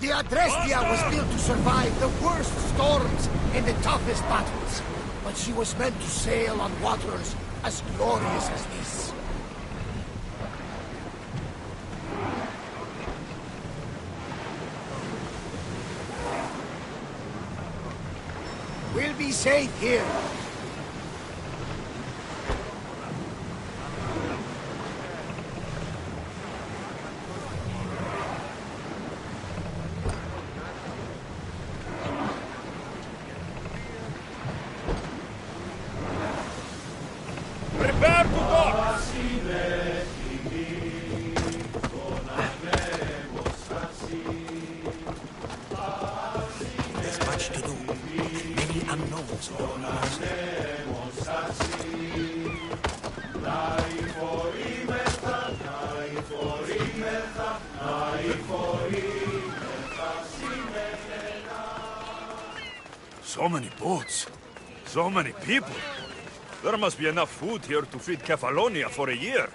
The Adrestia was built to survive the worst storms and the toughest battles, but she was meant to sail on waters as glorious as this. We'll be safe here. Prepare to dock! There's much to do. Many unknowns. So many boats. So many people. There must be enough food here to feed Kefalonia for a year.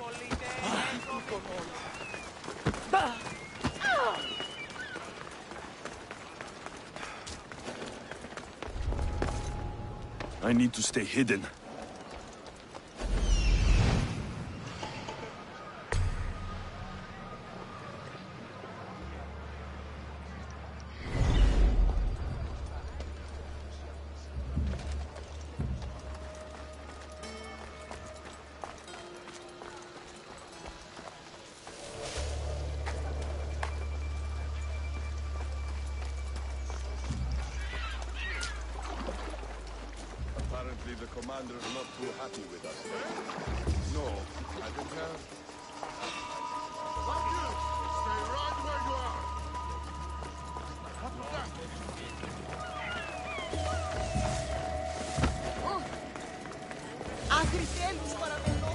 I need to stay hidden. Apparently the commander's not too happy with us. No, I don't have... Stay right where you are! What was that? Αγριτέλους παρακαλώ.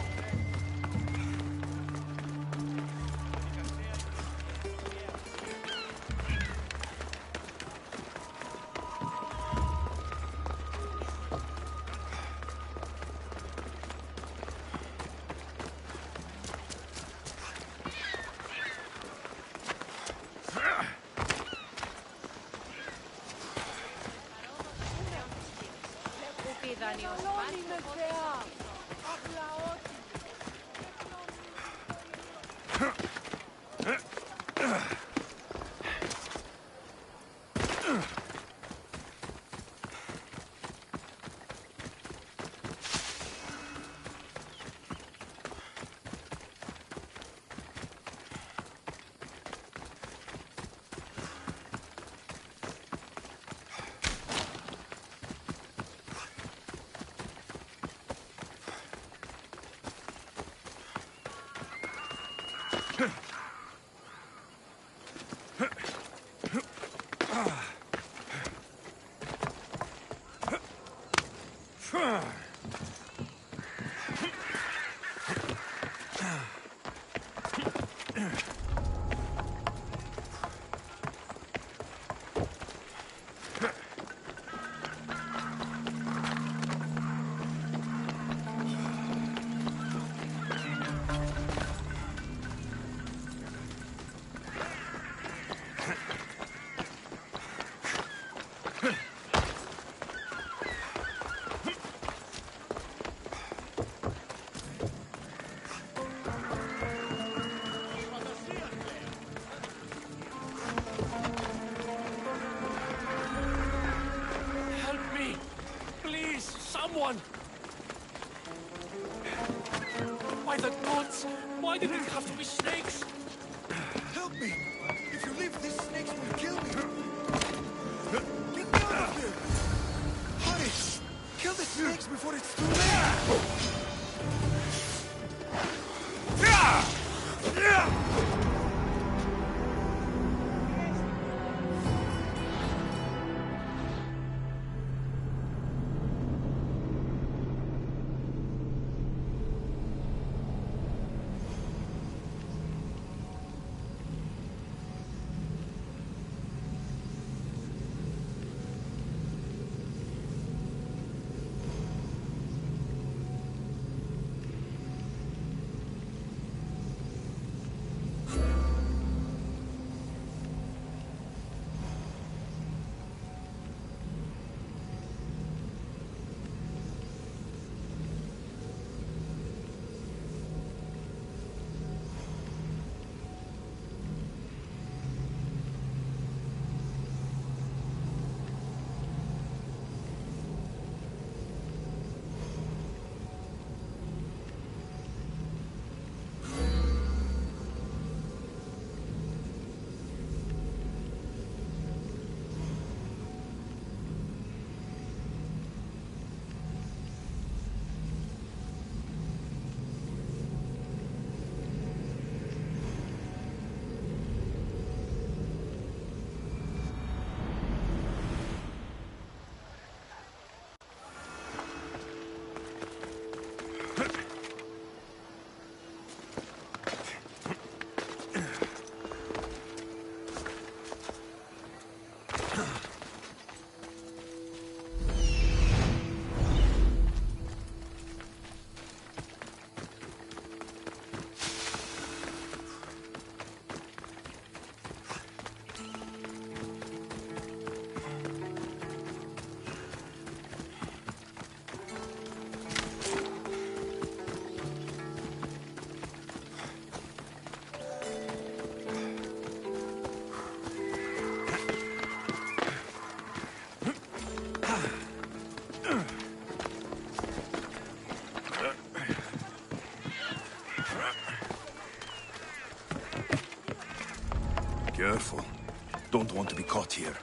Καλώνει με θεά. Αγλαώτη. Someone! Why the gods? Why did it have to be snakes? Help me! If you leave, these snakes will kill me! Get me out of here! Hurry! Kill the snakes before it's too late! Careful. Don't want to be caught here.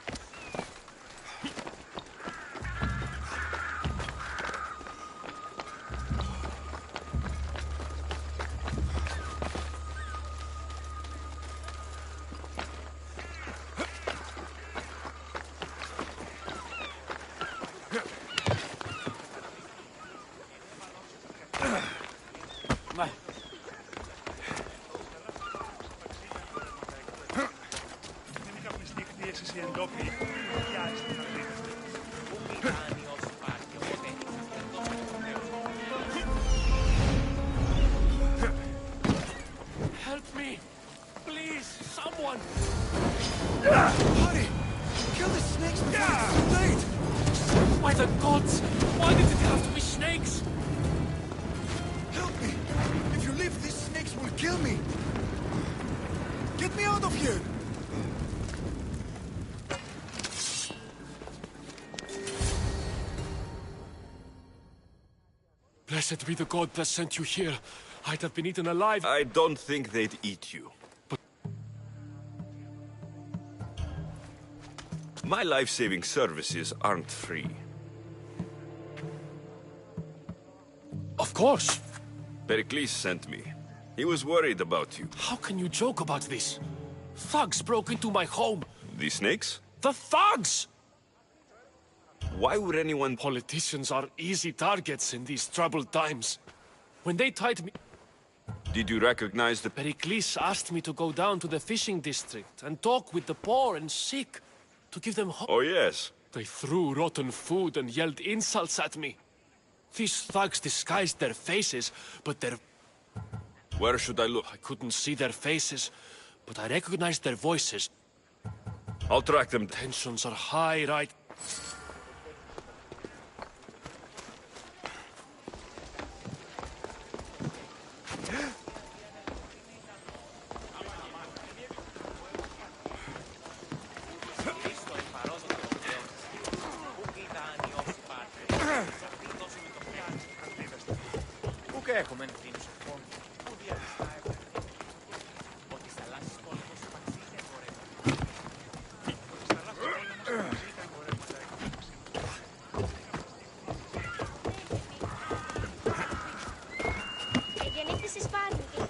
Help me! Please, someone! Hurry! Kill the snakes before it's too late! By the gods! Why did it have to be snakes? Help me! If you leave, these snakes will kill me! Get me out of here! Blessed be the god that sent you here. I'd have been eaten alive. I don't think they'd eat you. My life-saving services aren't free. Of course. Pericles sent me. He was worried about you. How can you joke about this? Thugs broke into my home. The snakes? The thugs! Why would anyone... Politicians are easy targets in these troubled times. When they tied me... Did you recognize the... Pericles asked me to go down to the fishing district and talk with the poor and sick, to give them hope. Oh, yes. They threw rotten food and yelled insults at me. These thugs disguised their faces, but their... Where should I look? I couldn't see their faces, but I recognized their voices. I'll track them. Tensions are high, right?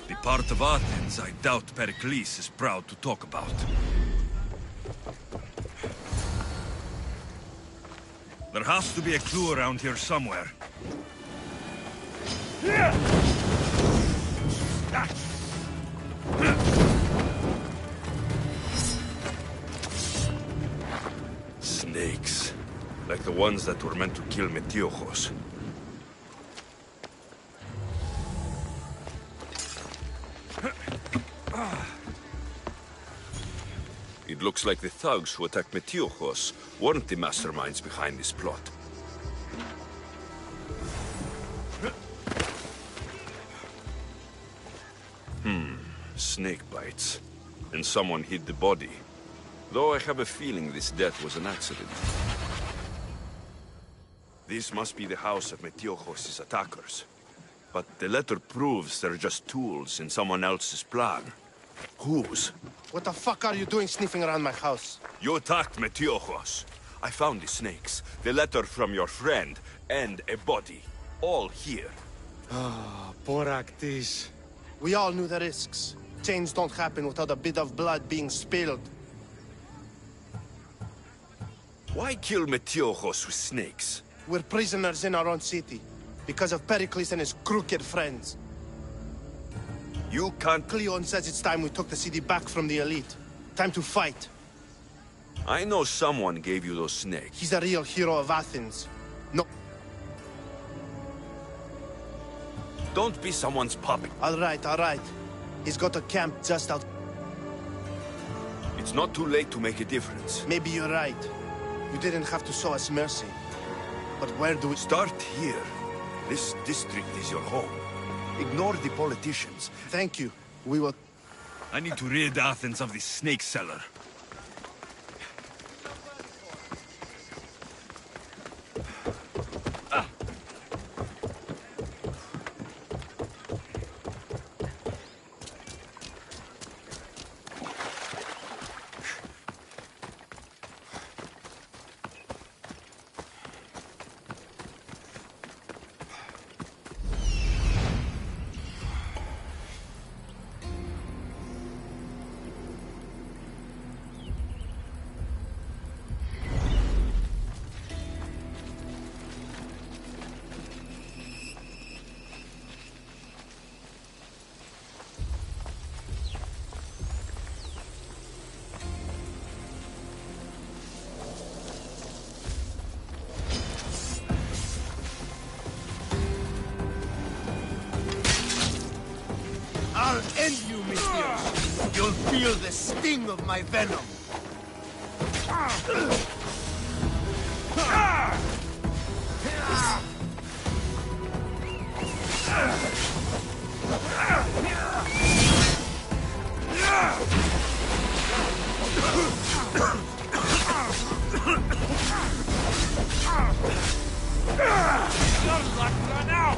The part of Athens I doubt Pericles is proud to talk about. There has to be a clue around here somewhere. Snakes. Like the ones that were meant to kill Metiochos. It looks like the thugs who attacked Metiochos weren't the masterminds behind this plot. Snake bites. And someone hid the body. Though I have a feeling this death was an accident. This must be the house of Metiochos' attackers. But the letter proves they're just tools in someone else's plan. Whose? What the fuck are you doing sniffing around my house? You attacked Metiochos. I found the snakes, the letter from your friend, and a body. All here. Boraktis. We all knew the risks. Change don't happen without a bit of blood being spilled. Why kill Metiochos with snakes? We're prisoners in our own city. Because of Pericles and his crooked friends. You can't... Cleon says it's time we took the city back from the elite. Time to fight. I know someone gave you those snakes. He's a real hero of Athens. No. Don't be someone's puppet. All right. He's got a camp just out. It's not too late to make a difference. Maybe you're right. You didn't have to show us mercy. But where do we... Start here. This district is your home. Ignore the politicians. Thank you. We will... I need to rid Athens of this snake seller. I'll end you, Misthios. You'll feel the sting of my venom. Run out!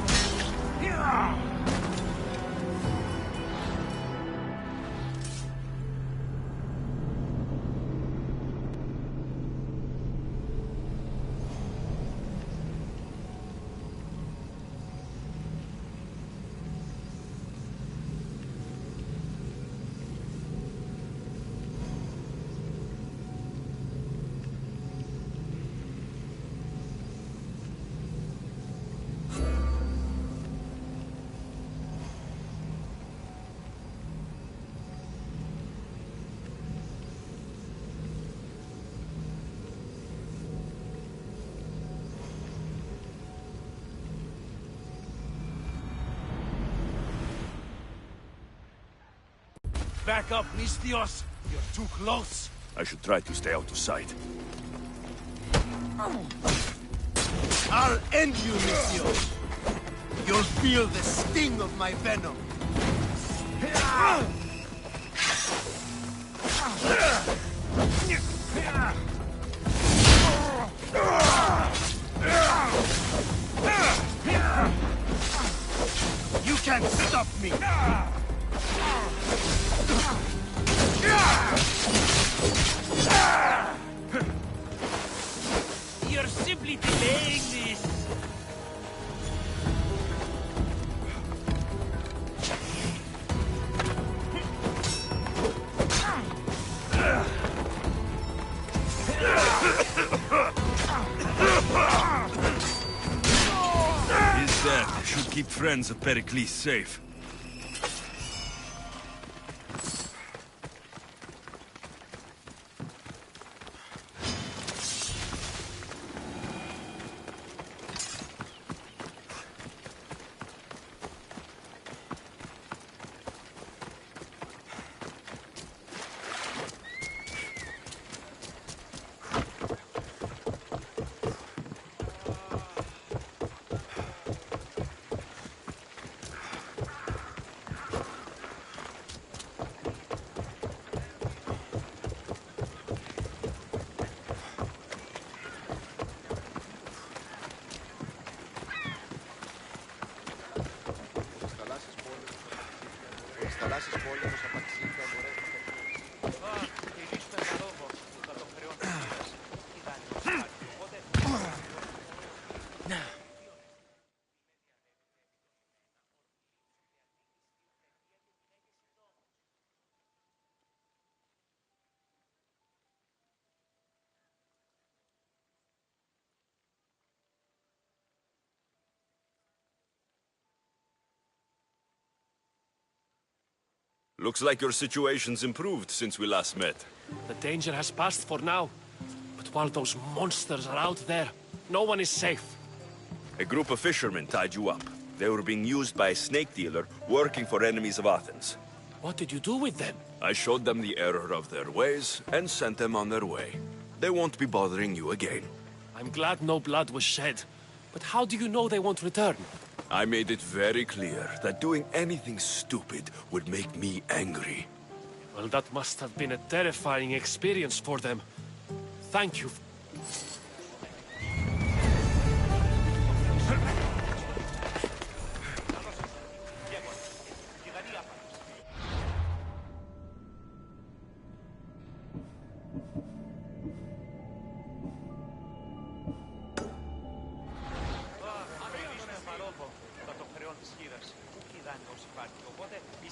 Back up, Misthios. You're too close. I should try to stay out of sight. I'll end you, Misthios. You'll feel the sting of my venom. You can't stop me. You're simply delaying this. His death should keep friends of Pericles safe. Looks like your situation's improved since we last met. The danger has passed for now. But while those monsters are out there, no one is safe. A group of fishermen tied you up. They were being used by a snake dealer working for enemies of Athens. What did you do with them? I showed them the error of their ways and sent them on their way. They won't be bothering you again. I'm glad no blood was shed. But how do you know they won't return? I made it very clear that doing anything stupid would make me angry. Well, that must have been a terrifying experience for them. Thank you.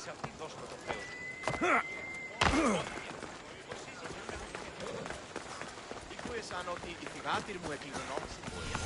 σε αυτή δώσουμε το Θεό. Ήχουε σαν ότι η θυγάτηρ μου εκληρονόμησε την πορεία.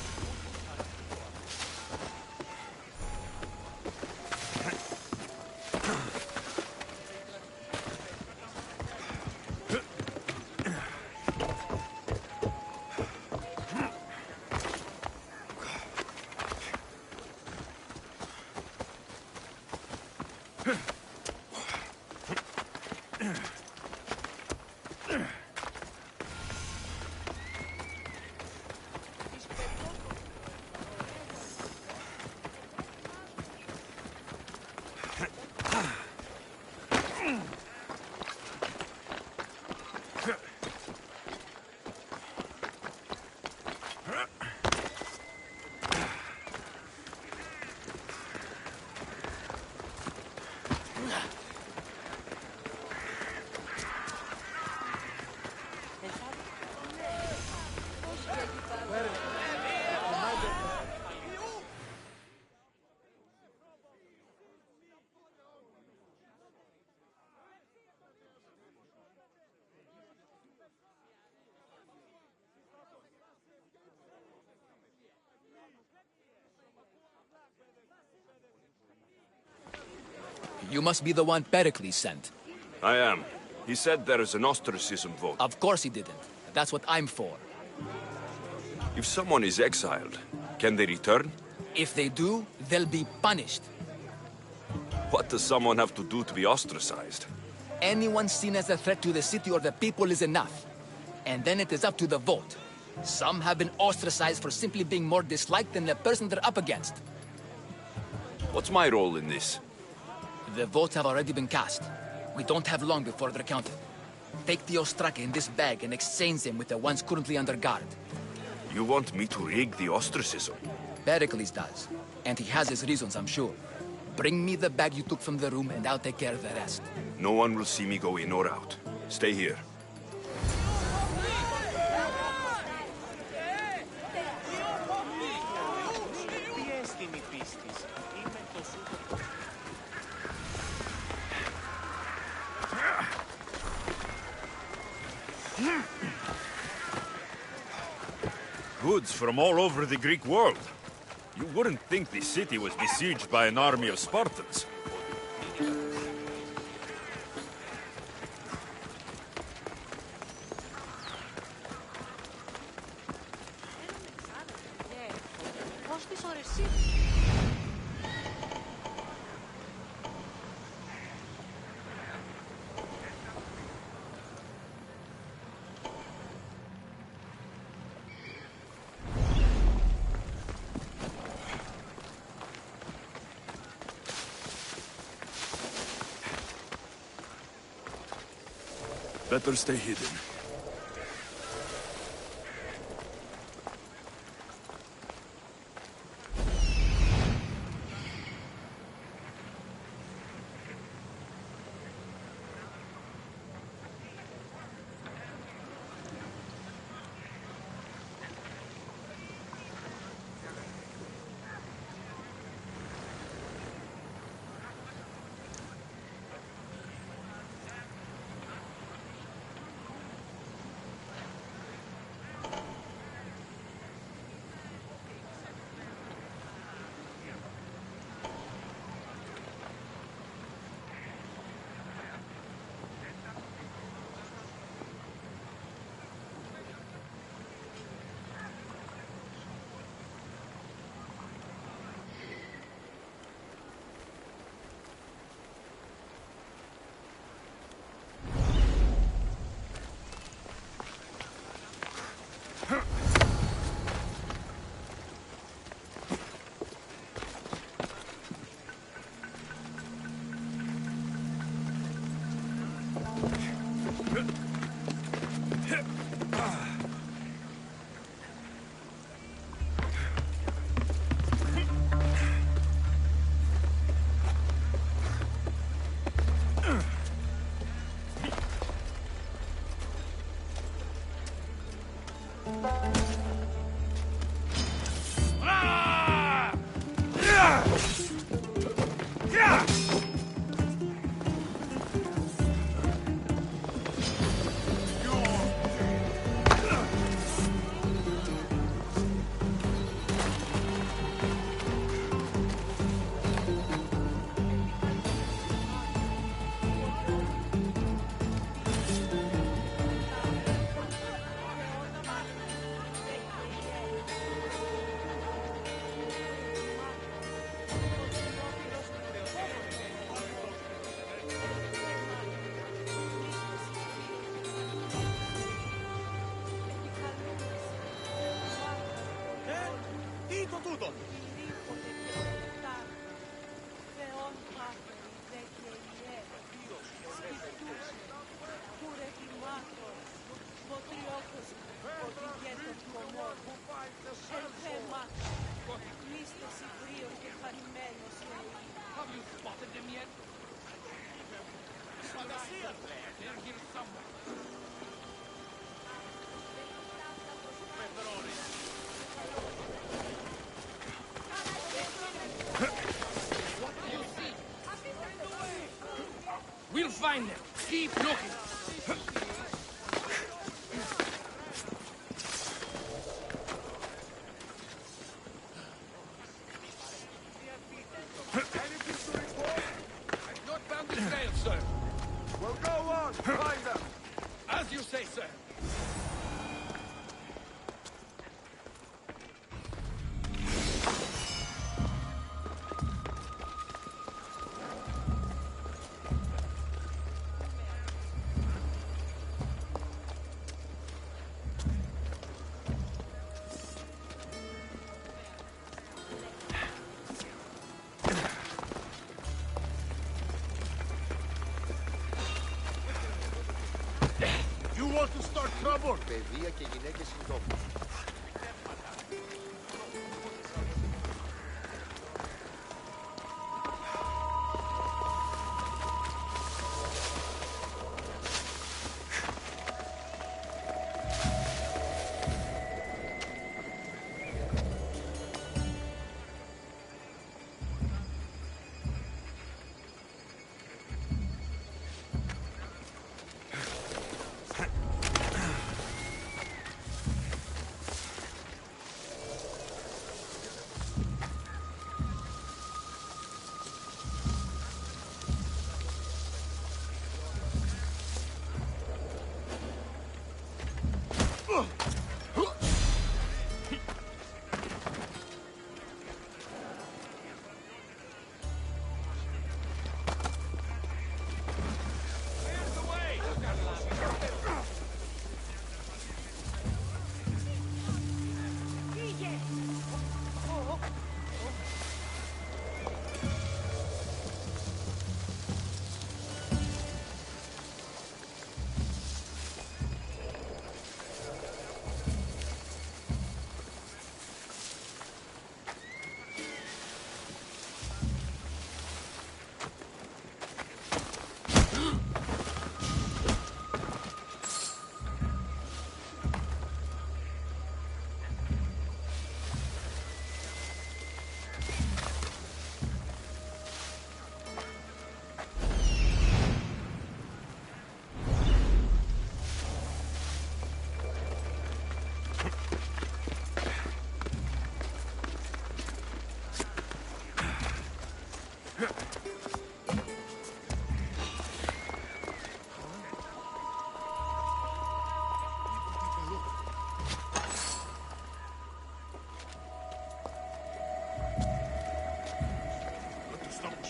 You must be the one Pericles sent. I am. He said there is an ostracism vote. Of course he didn't. That's what I'm for. If someone is exiled, can they return? If they do, they'll be punished. What does someone have to do to be ostracized? Anyone seen as a threat to the city or the people is enough. And then it is up to the vote. Some have been ostracized for simply being more disliked than the person they're up against. What's my role in this? The votes have already been cast. We don't have long before they're counted. Take the Ostraka in this bag and exchange them with the ones currently under guard. You want me to rig the ostracism? Pericles does. And he has his reasons, I'm sure. Bring me the bag you took from the room and I'll take care of the rest. No one will see me go in or out. Stay here. Τι έστεινε η πίστης. Είμαι το σούπερ. Goods from all over the Greek world. You wouldn't think the city was besieged by an army of Spartans. Πώς τις ώρες Better stay hidden. escudo. Have you spotted them yet? They're here somewhere. We'll find them. Keep looking. I've not found the trail, sir. Well, go on. Find them. As you say, sir. You want to start trouble? Παιδεία και γυναίκες συντόμους.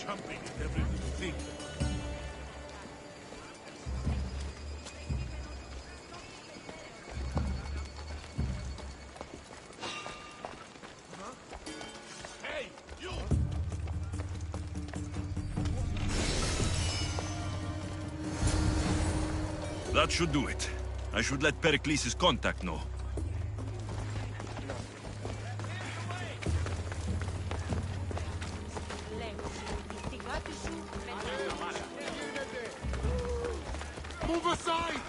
Jumping at every little thing. Hey, you! That should do it. I should let Pericles' contact know. Move aside!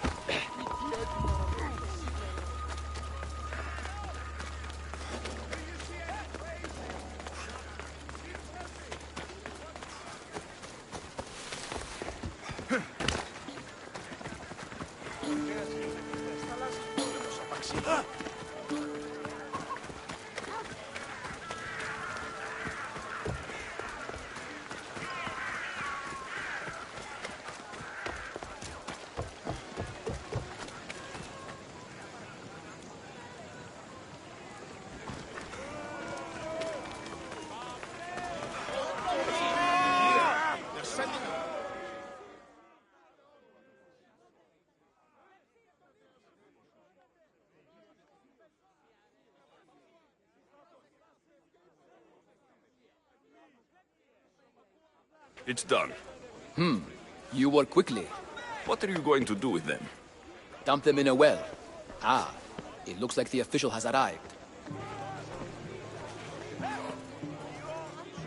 It's done. You work quickly. What are you going to do with them? Dump them in a well. Ah, it looks like the official has arrived.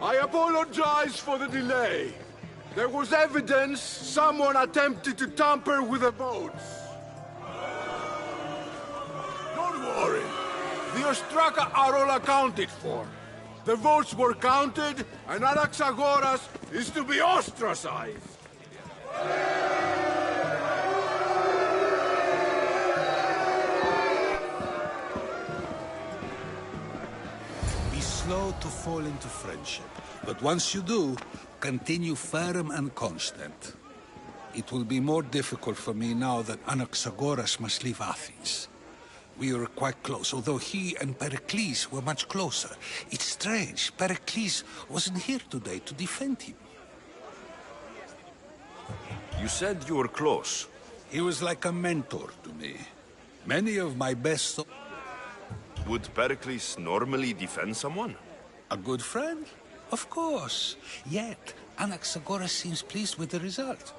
I apologize for the delay. There was evidence someone attempted to tamper with the votes. Don't worry. The Ostraka are all accounted for. The votes were counted, and Anaxagoras is to be ostracized. Be slow to fall into friendship, but once you do, continue firm and constant. It will be more difficult for me now that Anaxagoras must leave Athens. We were quite close, although he and Pericles were much closer. It's strange, Pericles wasn't here today to defend him. You said you were close. He was like a mentor to me. Many of my best... Would Pericles normally defend someone? A good friend? Of course. Yet, Anaxagoras seems pleased with the result.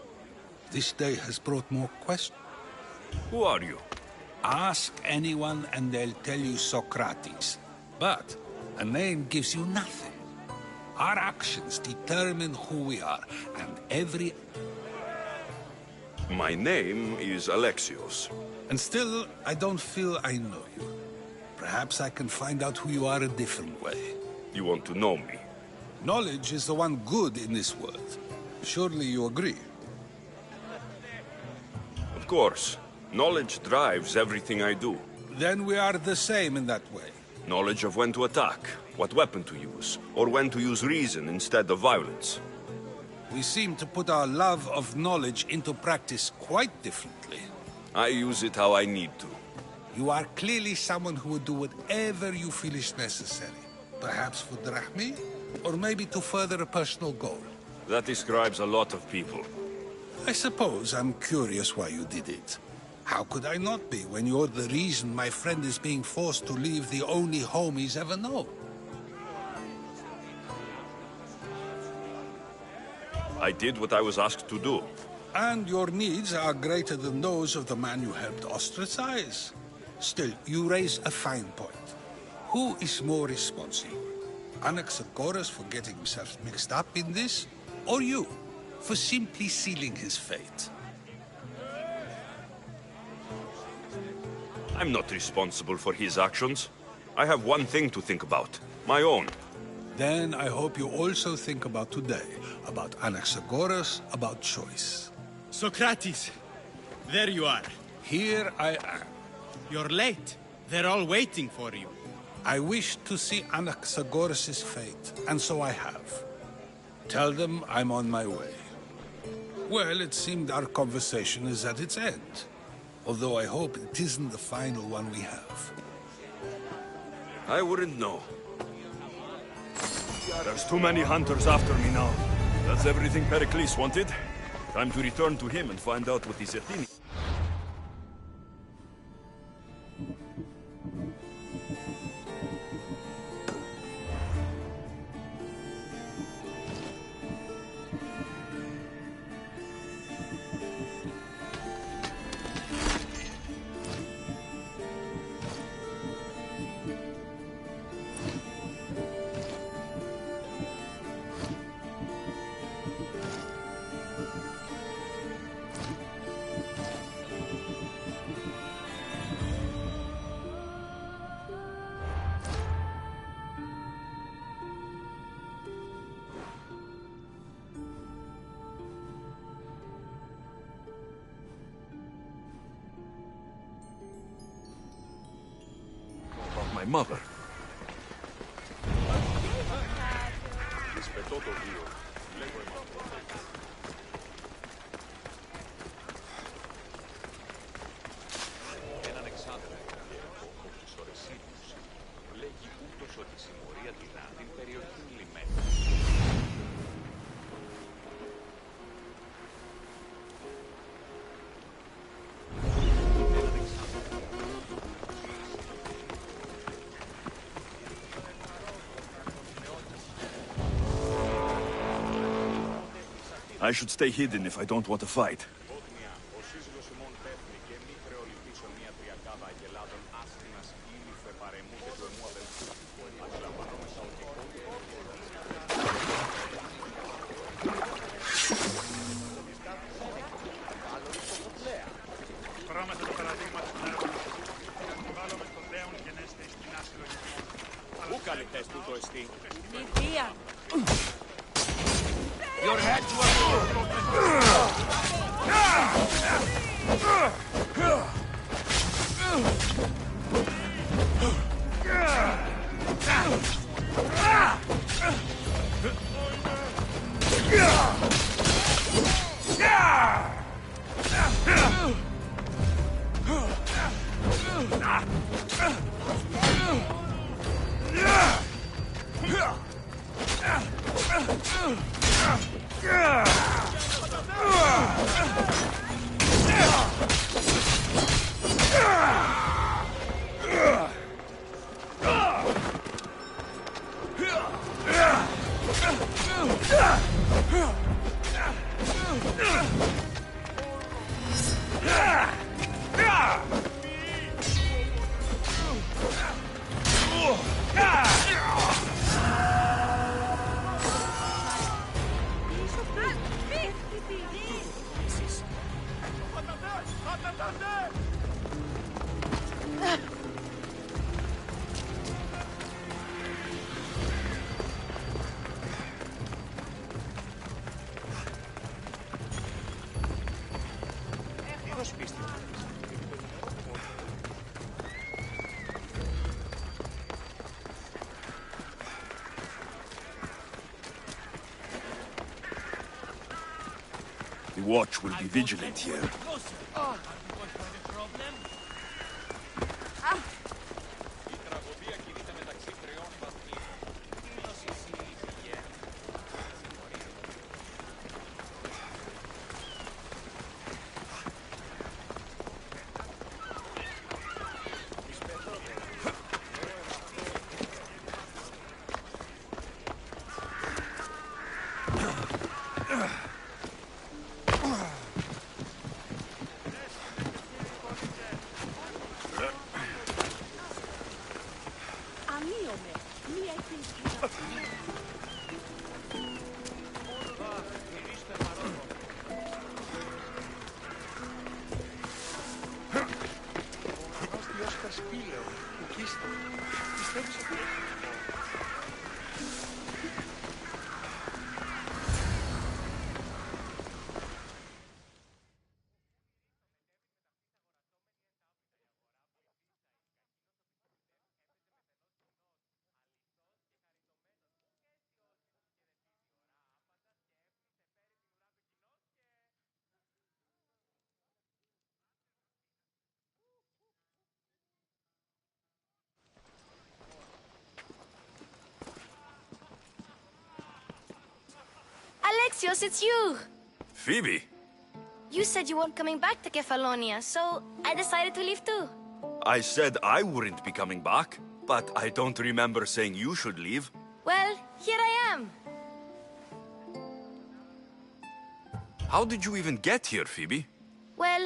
This day has brought more questions. Who are you? Ask anyone and they'll tell you Socrates. But a name gives you nothing. Our actions determine who we are, and every... My name is Alexios. And still, I don't feel I know you. Perhaps I can find out who you are a different way. You want to know me? Knowledge is the one good in this world. Surely you agree? Of course. Knowledge drives everything I do. Then we are the same in that way. Knowledge of when to attack, what weapon to use, or when to use reason instead of violence. We seem to put our love of knowledge into practice quite differently. I use it how I need to. You are clearly someone who would do whatever you feel is necessary. Perhaps for drachmi, or maybe to further a personal goal. That describes a lot of people. I suppose I'm curious why you did it. How could I not be when you're the reason my friend is being forced to leave the only home he's ever known? I did what I was asked to do. And your needs are greater than those of the man you helped ostracize. Still, you raise a fine point. Who is more responsible? Anaxagoras for getting himself mixed up in this? Or you, for simply sealing his fate? I'm not responsible for his actions. I have one thing to think about. My own. Then I hope you also think about today. About Anaxagoras, about choice. Socrates! There you are. Here I am. You're late. They're all waiting for you. I wish to see Anaxagoras' fate, and so I have. Tell them I'm on my way. Well, it seemed our conversation is at its end. Although I hope it isn't the final one we have. I wouldn't know. There's too many hunters after me now. That's everything Pericles wanted. Time to return to him and find out what he's Athenian. My mother. Έναν εξάδελφο από τους Ορεσίδιους λέγει ούτως ότι η συμμορία τεινά την περιοχή λιμένη. I should stay hidden if I don't want to fight. Ο σύζυγος ημών πέθνει και μη χρεοληπτήσω μια τριακάδα αγελάδων άσχημας ήλιφε παρεμούτε του εμού αδελφού. Αντιλαμβανόμεσα ότι Πρώμεθα το παραδείγμα του πνεύματος. Βάλουμε στο δέον γενέστε εις την ασυλλογισμόν. πού καλυτές τούτο εστί. Λιδία. Your head to a The watch will be vigilant here. Η τραγωδία κινείται μεταξύ τριών βαθμίων. Αμείωμε. Μία εκκλησία. Alexios, it's you! Phoebe! You said you weren't coming back to Kefalonia, so I decided to leave too. I said I wouldn't be coming back, but I don't remember saying you should leave. Well, here I am. How did you even get here, Phoebe? Well,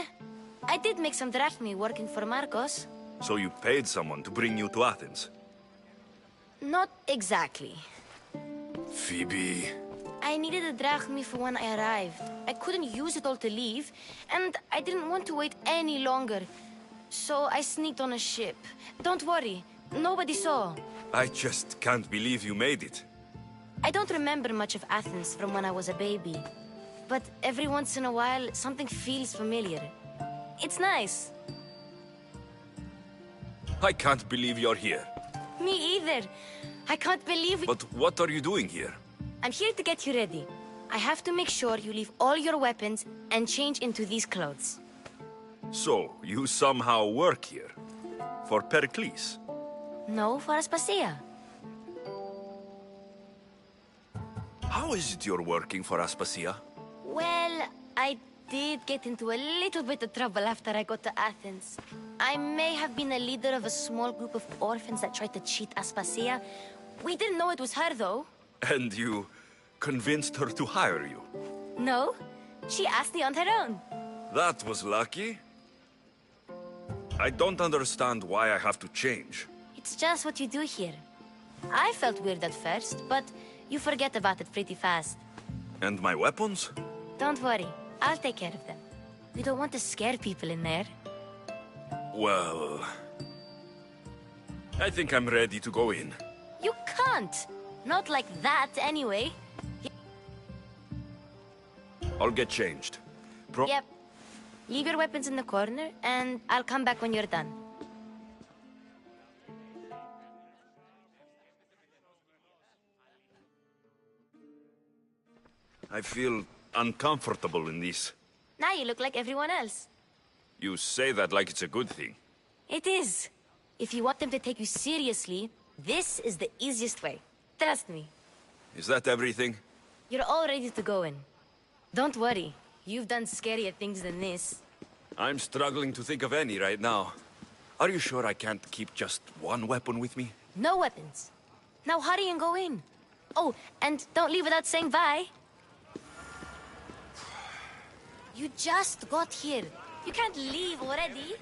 I did make some drachmi working for Marcos. So you paid someone to bring you to Athens? Not exactly. Phoebe... I needed a drachmi for when I arrived. I couldn't use it all to leave, and I didn't want to wait any longer. So I sneaked on a ship. Don't worry, nobody saw. I just can't believe you made it. I don't remember much of Athens from when I was a baby. But every once in a while, something feels familiar. It's nice. I can't believe you're here. Me either. I can't believe it. But what are you doing here? I'm here to get you ready. I have to make sure you leave all your weapons and change into these clothes. So, you somehow work here? For Pericles? No, for Aspasia. How is it you're working for Aspasia? Well, I did get into a little bit of trouble after I got to Athens. I may have been a leader of a small group of orphans that tried to cheat Aspasia. We didn't know it was her, though. And you convinced her to hire you? No, she asked me on her own. That was lucky. I don't understand why I have to change. It's just what you do here. I felt weird at first, but you forget about it pretty fast. And my weapons? Don't worry, I'll take care of them. We don't want to scare people in there. Well... I think I'm ready to go in. You can't! Not like that, anyway. I'll get changed. Yep. Leave your weapons in the corner, and I'll come back when you're done. I feel uncomfortable in this. Now you look like everyone else. You say that like it's a good thing. It is. If you want them to take you seriously, this is the easiest way. Trust me. Is that everything? You're all ready to go in. Don't worry. You've done scarier things than this. I'm struggling to think of any right now. Are you sure I can't keep just one weapon with me? No weapons. Now hurry and go in. Oh, and don't leave without saying bye. You just got here. You can't leave already.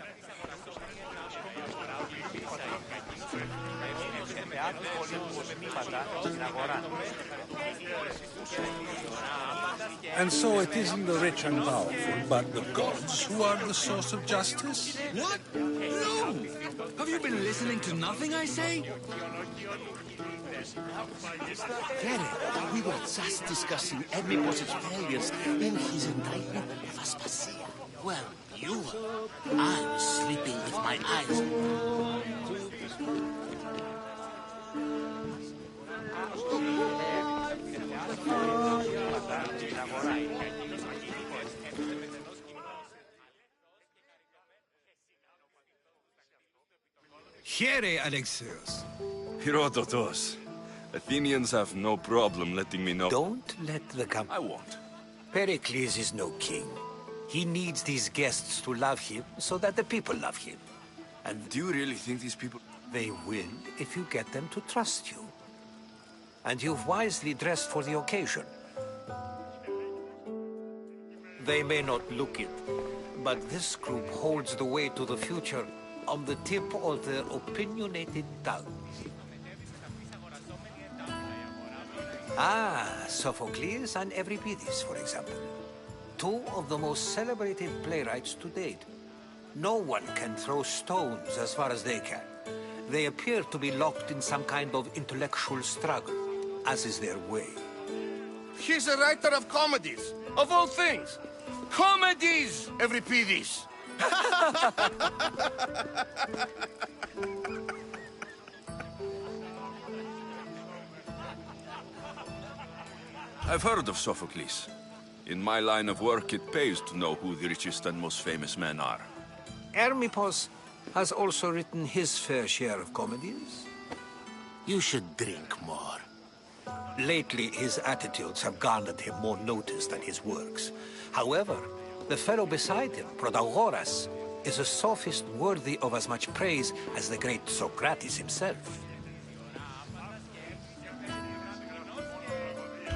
And so it isn't the rich and powerful, but the gods who are the source of justice? What? No! Have you been listening to nothing I say? Kere, we were just discussing Edmipos's failures and his indictment of Aspasia. Well, you were. I was sleeping with my eyes. Here, Alexios. Herodotus. Athenians have no problem letting me know. Don't let the I won't. Pericles is no king. He needs these guests to love him so that the people love him. And do you really think these people... They will if you get them to trust you. And you've wisely dressed for the occasion. They may not look it, but this group holds the way to the future on the tip of their opinionated tongues. Ah, Sophocles and Euripides, for example. Two of the most celebrated playwrights to date. No one can throw stones as far as they can. They appear to be locked in some kind of intellectual struggle, as is their way. He's a writer of comedies, of all things. Comedies, Euripides. I've heard of Sophocles. In my line of work, it pays to know who the richest and most famous men are. Hermippos has also written his fair share of comedies. You should drink more. Lately, his attitudes have garnered him more notice than his works. However, the fellow beside him, Protagoras, is a sophist worthy of as much praise as the great Socrates himself.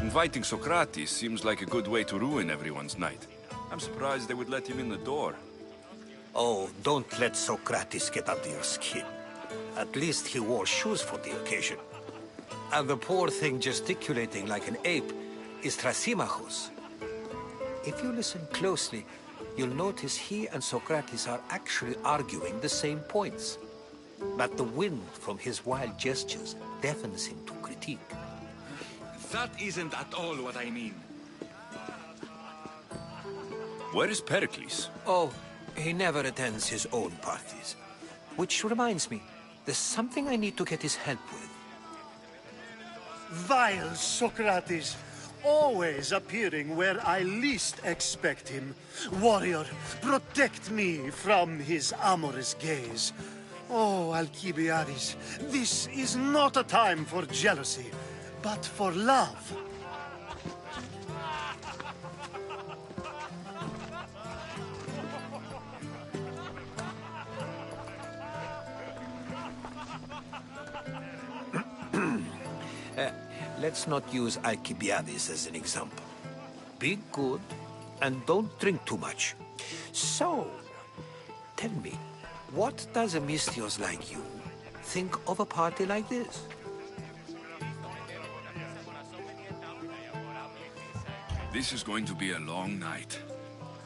Inviting Socrates seems like a good way to ruin everyone's night. I'm surprised they would let him in the door. Oh, don't let Socrates get under your skin. At least he wore shoes for the occasion. And the poor thing gesticulating like an ape is Thrasymachus. If you listen closely, you'll notice he and Socrates are actually arguing the same points. But the wind from his wild gestures deafens him to critique. That isn't at all what I mean. Where is Pericles? Oh, he never attends his own parties. Which reminds me, there's something I need to get his help with. Vile Socrates, always appearing where I least expect him. Warrior, protect me from his amorous gaze. Oh, Alcibiades, this is not a time for jealousy, but for love. Let's not use Alcibiades as an example. Be good, and don't drink too much. So, tell me, what does a Misthios like you think of a party like this? This is going to be a long night.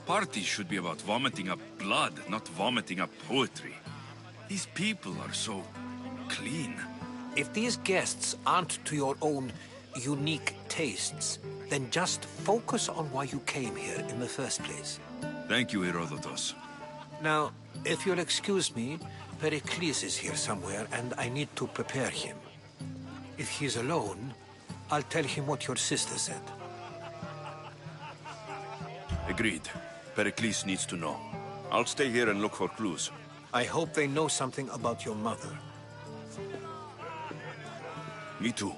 Parties should be about vomiting up blood, not vomiting up poetry. These people are so clean. If these guests aren't to your own unique tastes, then just focus on why you came here in the first place. Thank you, Herodotus. Now, if you'll excuse me, Pericles is here somewhere, and I need to prepare him. If he's alone, I'll tell him what your sister said. Agreed. Pericles needs to know. I'll stay here and look for clues. I hope they know something about your mother. Me too.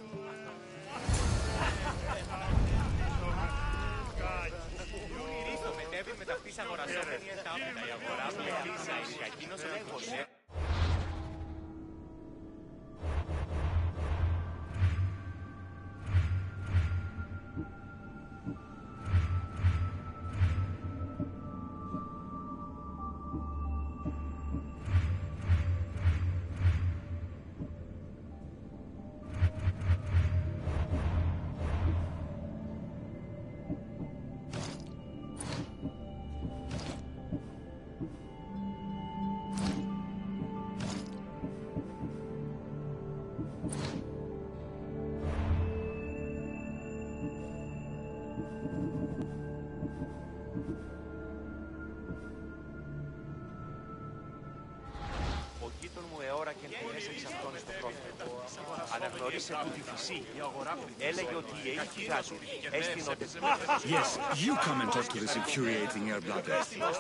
Yes, you come and talk to this infuriating air-blooded.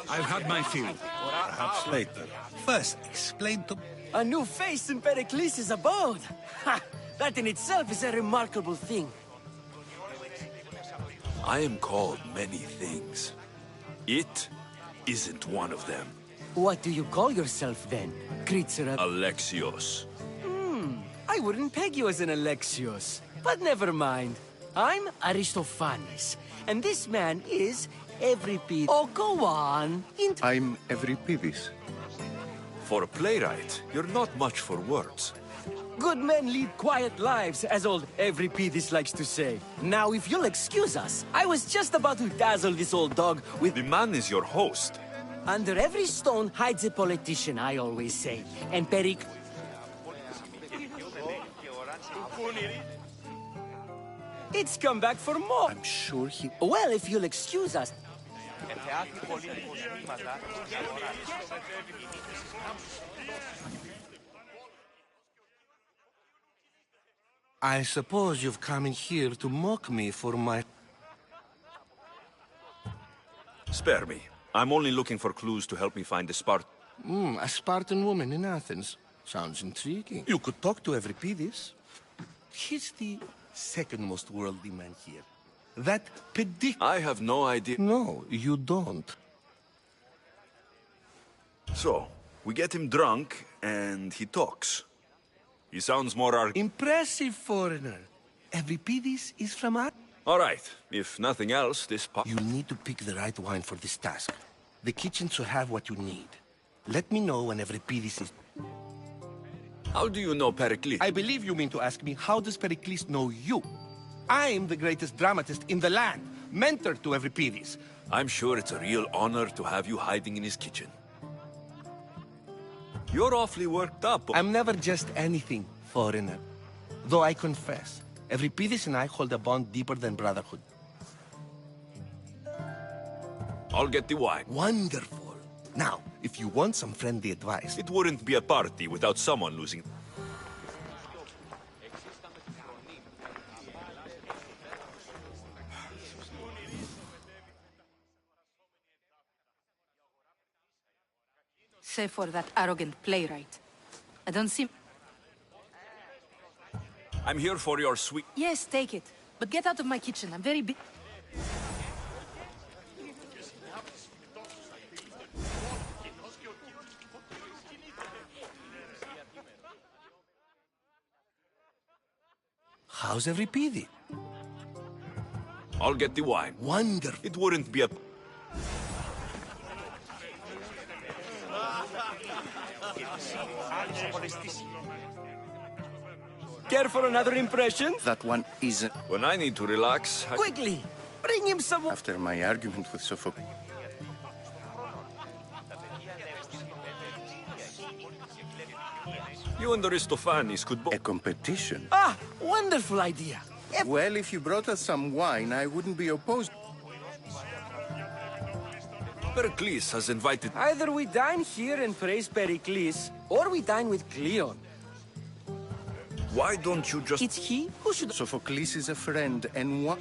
I've had my fill. Perhaps later. First, explain to... A new face in Pericles' abode! Ha! That in itself is a remarkable thing. I am called many things. It isn't one of them. What do you call yourself then, creature of... Alexios. I wouldn't peg you as an Alexios. But never mind. I'm Aristophanes, and this man is Euripides. Oh, go on. I'm Euripides. For a playwright, you're not much for words. Good men lead quiet lives, as old Euripides likes to say. Now, if you'll excuse us, I was just about to dazzle this old dog with... The man is your host. Under every stone hides a politician, I always say. And It's come back for more. I'm sure he... Well, if you'll excuse us. I suppose you've come in here to mock me for my... Spare me. I'm only looking for clues to help me find the a Spartan woman in Athens. Sounds intriguing. You could talk to Euripides. He's the second most worldly man here. That I have no idea. No, you don't. So, we get him drunk, and he talks. He sounds more Impressive, foreigner. Euripides is from Athens. All right. If nothing else, You'll need to pick the right wine for this task. The kitchen should have what you need. Let me know when Euripides is... How do you know Pericles? I believe you mean to ask me, how does Pericles know you? I'm the greatest dramatist in the land, mentor to Euripides. I'm sure it's a real honor to have you hiding in his kitchen. You're awfully worked up. I'm never just anything, foreigner. Though I confess, Euripides and I hold a bond deeper than brotherhood. I'll get the wine. Wonderful. Now, if you want some friendly advice... It wouldn't be a party without someone losing. Say for that arrogant playwright. I don't see... I'm here for your sweet... Yes, take it. But get out of my kitchen. I'm very busy. How's Euripides? I'll get the wine. Wonderful. It wouldn't be a... Care for another impression? That one isn't. When I need to relax, Quickly! Bring him some... After my argument with Sophocles. You and Aristophanes could A competition? Ah! Wonderful idea! Well, if you brought us some wine, I wouldn't be opposed. Pericles has invited... Either we dine here and praise Pericles, or we dine with Cleon. Why don't you just... It's he who should... Sophocles is a friend, and what?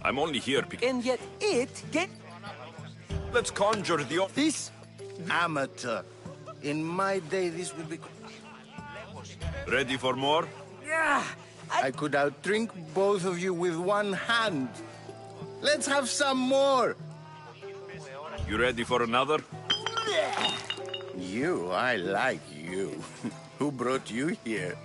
I'm only here because... And yet it get... Let's conjure the... This amateur. In my day, this would be... Ready for more? Yeah! I could outdrink both of you with one hand. Let's have some more. You ready for another? You, I like you. Who brought you here?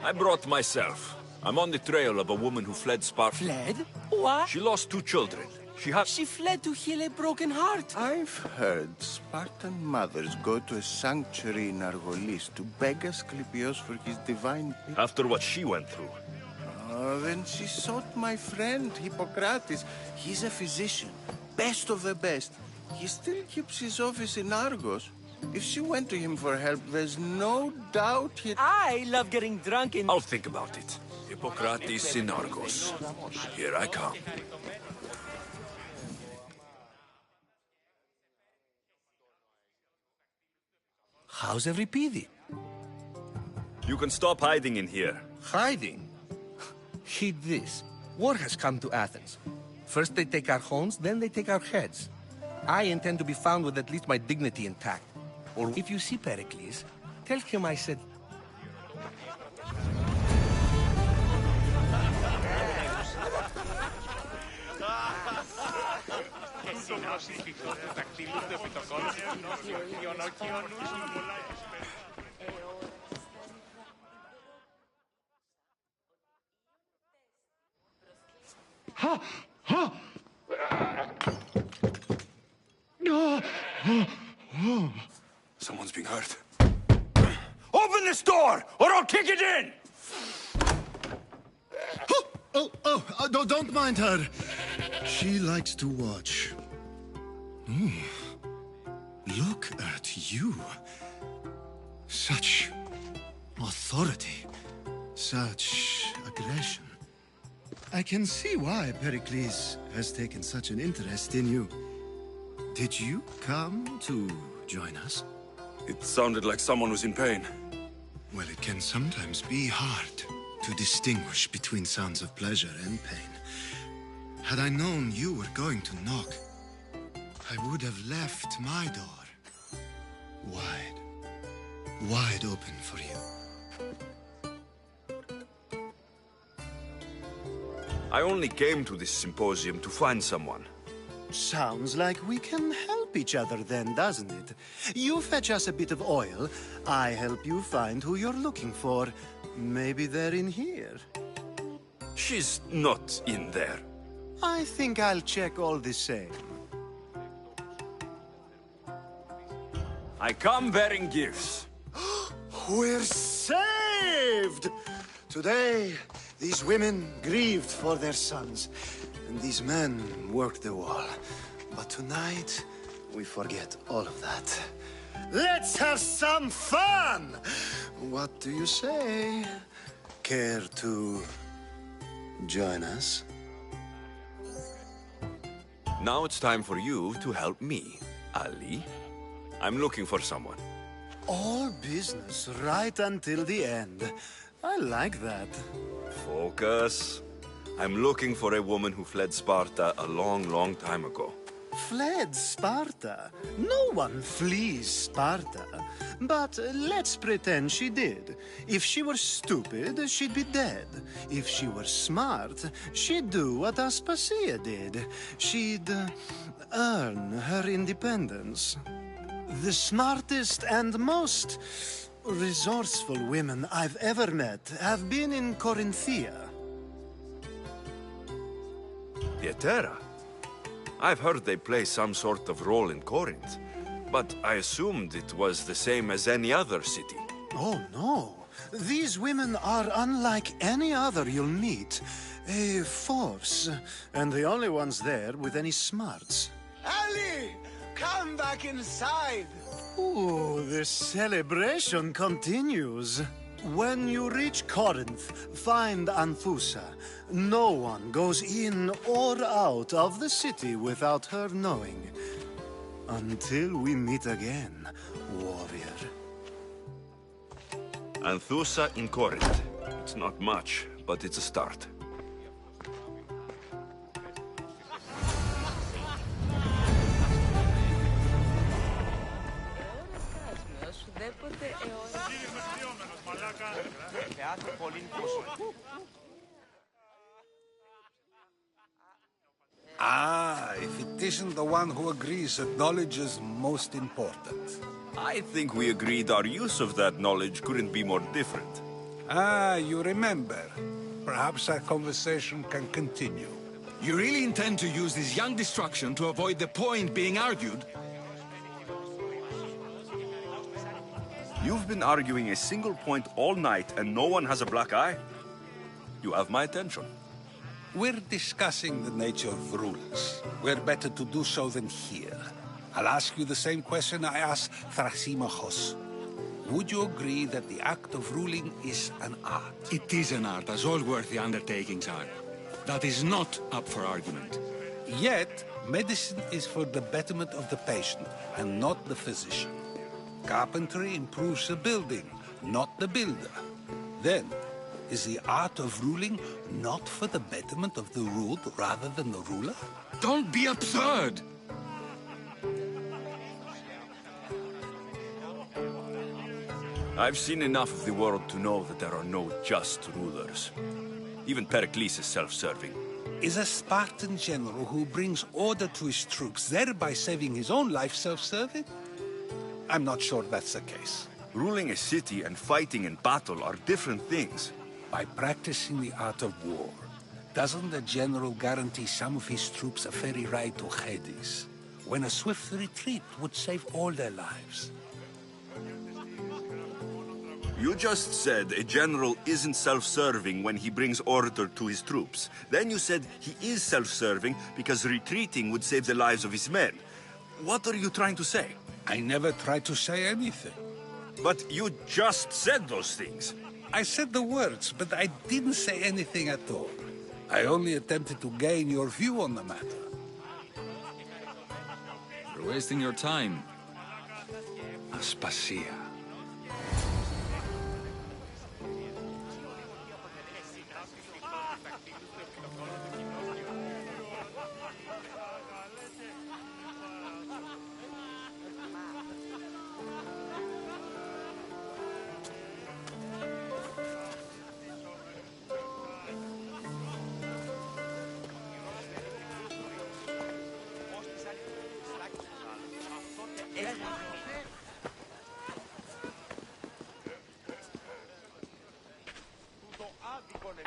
I brought myself. I'm on the trail of a woman who fled Sparta. Fled? What? She lost 2 children. She fled to heal a broken heart. I've heard Spartan mothers go to a sanctuary in Argolis to beg Asclepios for his divine... After what she went through. Oh, then she sought my friend, Hippocrates. He's a physician, best of the best. He still keeps his office in Argos. If she went to him for help, there's no doubt he'd... I love getting drunk in... I'll think about it. Hippocrates in Argos. Here I come. How's Euripide? You can stop hiding in here. Hiding? Heed this. War has come to Athens. First they take our homes, then they take our heads. I intend to be found with at least my dignity intact. Or if you see Pericles, tell him I said... Someone's being hurt. Open this door, or I'll kick it in! Don't mind her. She likes to watch. Look at you. Such authority. Such aggression. I can see why Pericles has taken such an interest in you. Did you come to join us? It sounded like someone was in pain. Well, it can sometimes be hard to distinguish between sounds of pleasure and pain. Had I known you were going to knock, I would have left my door wide open for you. I only came to this symposium to find someone. Sounds like we can help each other then, doesn't it? You fetch us a bit of oil, I help you find who you're looking for. Maybe they're in here. She's not in there. I think I'll check all the same. I come bearing gifts. We're saved! Today, these women grieved for their sons, and these men worked the wall. But tonight, we forget all of that. Let's have some fun! What do you say? Care to join us? Now it's time for you to help me, Ali. I'm looking for someone. All business right until the end. I like that. Focus. I'm looking for a woman who fled Sparta a long, long time ago. Fled Sparta? No one flees Sparta. But let's pretend she did. If she were stupid, she'd be dead. If she were smart, she'd do what Aspasia did. She'd earn her independence. The smartest and most resourceful women I've ever met have been in Corinthia. The Etera? I've heard they play some sort of role in Corinth, but I assumed it was the same as any other city. Oh, no. These women are unlike any other you'll meet. A force, and the only ones there with any smarts. Ali! Come back inside! Ooh, the celebration continues. When you reach Corinth, find Anthusa. No one goes in or out of the city without her knowing. Until we meet again, warrior. Anthusa in Corinth. It's not much, but it's a start. Ah, if it isn't the one who agrees that knowledge is most important. I think we agreed our use of that knowledge couldn't be more different. Ah, you remember. Perhaps our conversation can continue. You really intend to use this young destruction to avoid the point being argued? You've been arguing a single point all night and no one has a black eye? You have my attention. We're discussing the nature of rules. Where better to do so than here? I'll ask you the same question I asked Thrasymachos. Would you agree that the act of ruling is an art? It is an art, as all worthy undertakings are. That is not up for argument. Yet, medicine is for the betterment of the patient, and not the physician. Carpentry improves the building, not the builder. Then, is the art of ruling not for the betterment of the ruled rather than the ruler? Don't be absurd! I've seen enough of the world to know that there are no just rulers. Even Pericles is self-serving. Is a Spartan general who brings order to his troops, thereby saving his own life, self-serving? I'm not sure that's the case. Ruling a city and fighting in battle are different things. By practicing the art of war, doesn't the general guarantee some of his troops a ferry ride to Hades, when a swift retreat would save all their lives? You just said a general isn't self-serving when he brings order to his troops. Then you said he is self-serving because retreating would save the lives of his men. What are you trying to say? I never tried to say anything. But you just said those things. I said the words, but I didn't say anything at all. I only attempted to gain your view on the matter. You're wasting your time. Aspasia.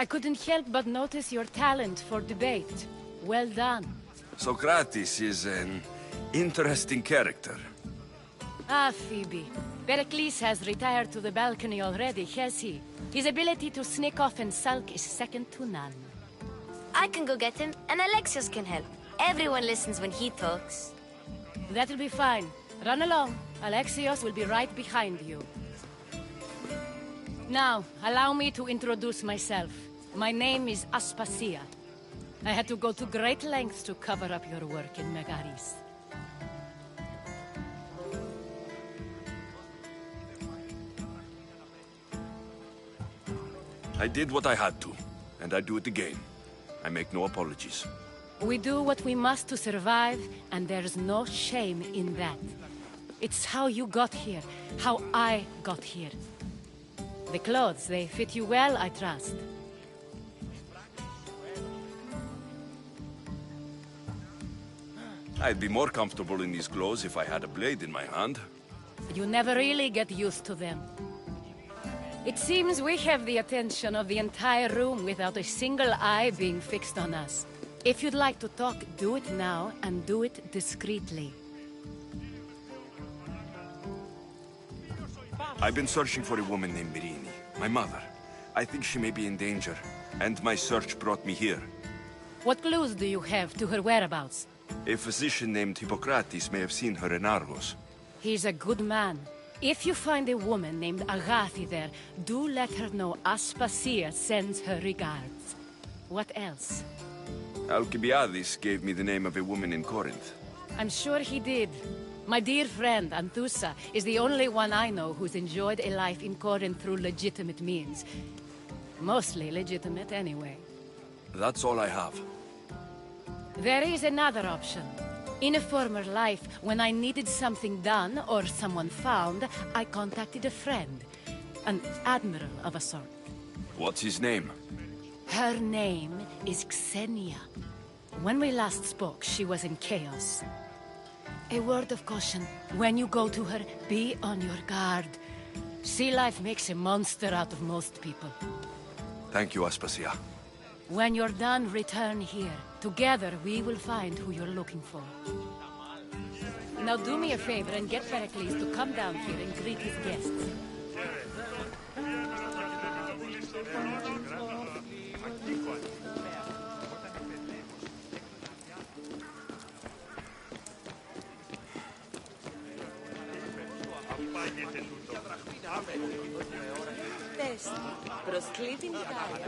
I couldn't help but notice your talent for debate. Well done. Socrates is an interesting character. Ah, Phoebe. Pericles has retired to the balcony already, has he? His ability to sneak off and sulk is second to none. I can go get him, and Alexios can help. Everyone listens when he talks. That'll be fine. Run along. Alexios will be right behind you. Now, allow me to introduce myself. My name is Aspasia. I had to go to great lengths to cover up your work in Megaris. I did what I had to, and I do it again. I make no apologies. We do what we must to survive, and there's no shame in that. It's how you got here, how I got here. The clothes, they fit you well, I trust. I'd be more comfortable in these clothes if I had a blade in my hand. You never really get used to them. It seems we have the attention of the entire room without a single eye being fixed on us. If you'd like to talk, do it now, and do it discreetly. I've been searching for a woman named Myrrine, my mother. I think she may be in danger, and my search brought me here. What clues do you have to her whereabouts? A physician named Hippocrates may have seen her in Argos. He's a good man. If you find a woman named Agathi there, do let her know Aspasia sends her regards. What else? Alcibiades gave me the name of a woman in Corinth. I'm sure he did. My dear friend, Anthusa, is the only one I know who's enjoyed a life in Corinth through legitimate means. Mostly legitimate, anyway. That's all I have. There is another option. In a former life, when I needed something done or someone found, I contacted a friend. An admiral of a sort. What's his name? Her name is Xenia. When we last spoke, she was in chaos. A word of caution. When you go to her, be on your guard. Sea life makes a monster out of most people. Thank you, Aspasia. When you're done, return here. Together, we will find who you're looking for. Now do me a favor and get Pericles to come down here and greet his guests. Τεστ. Προσκλήτην Κάια.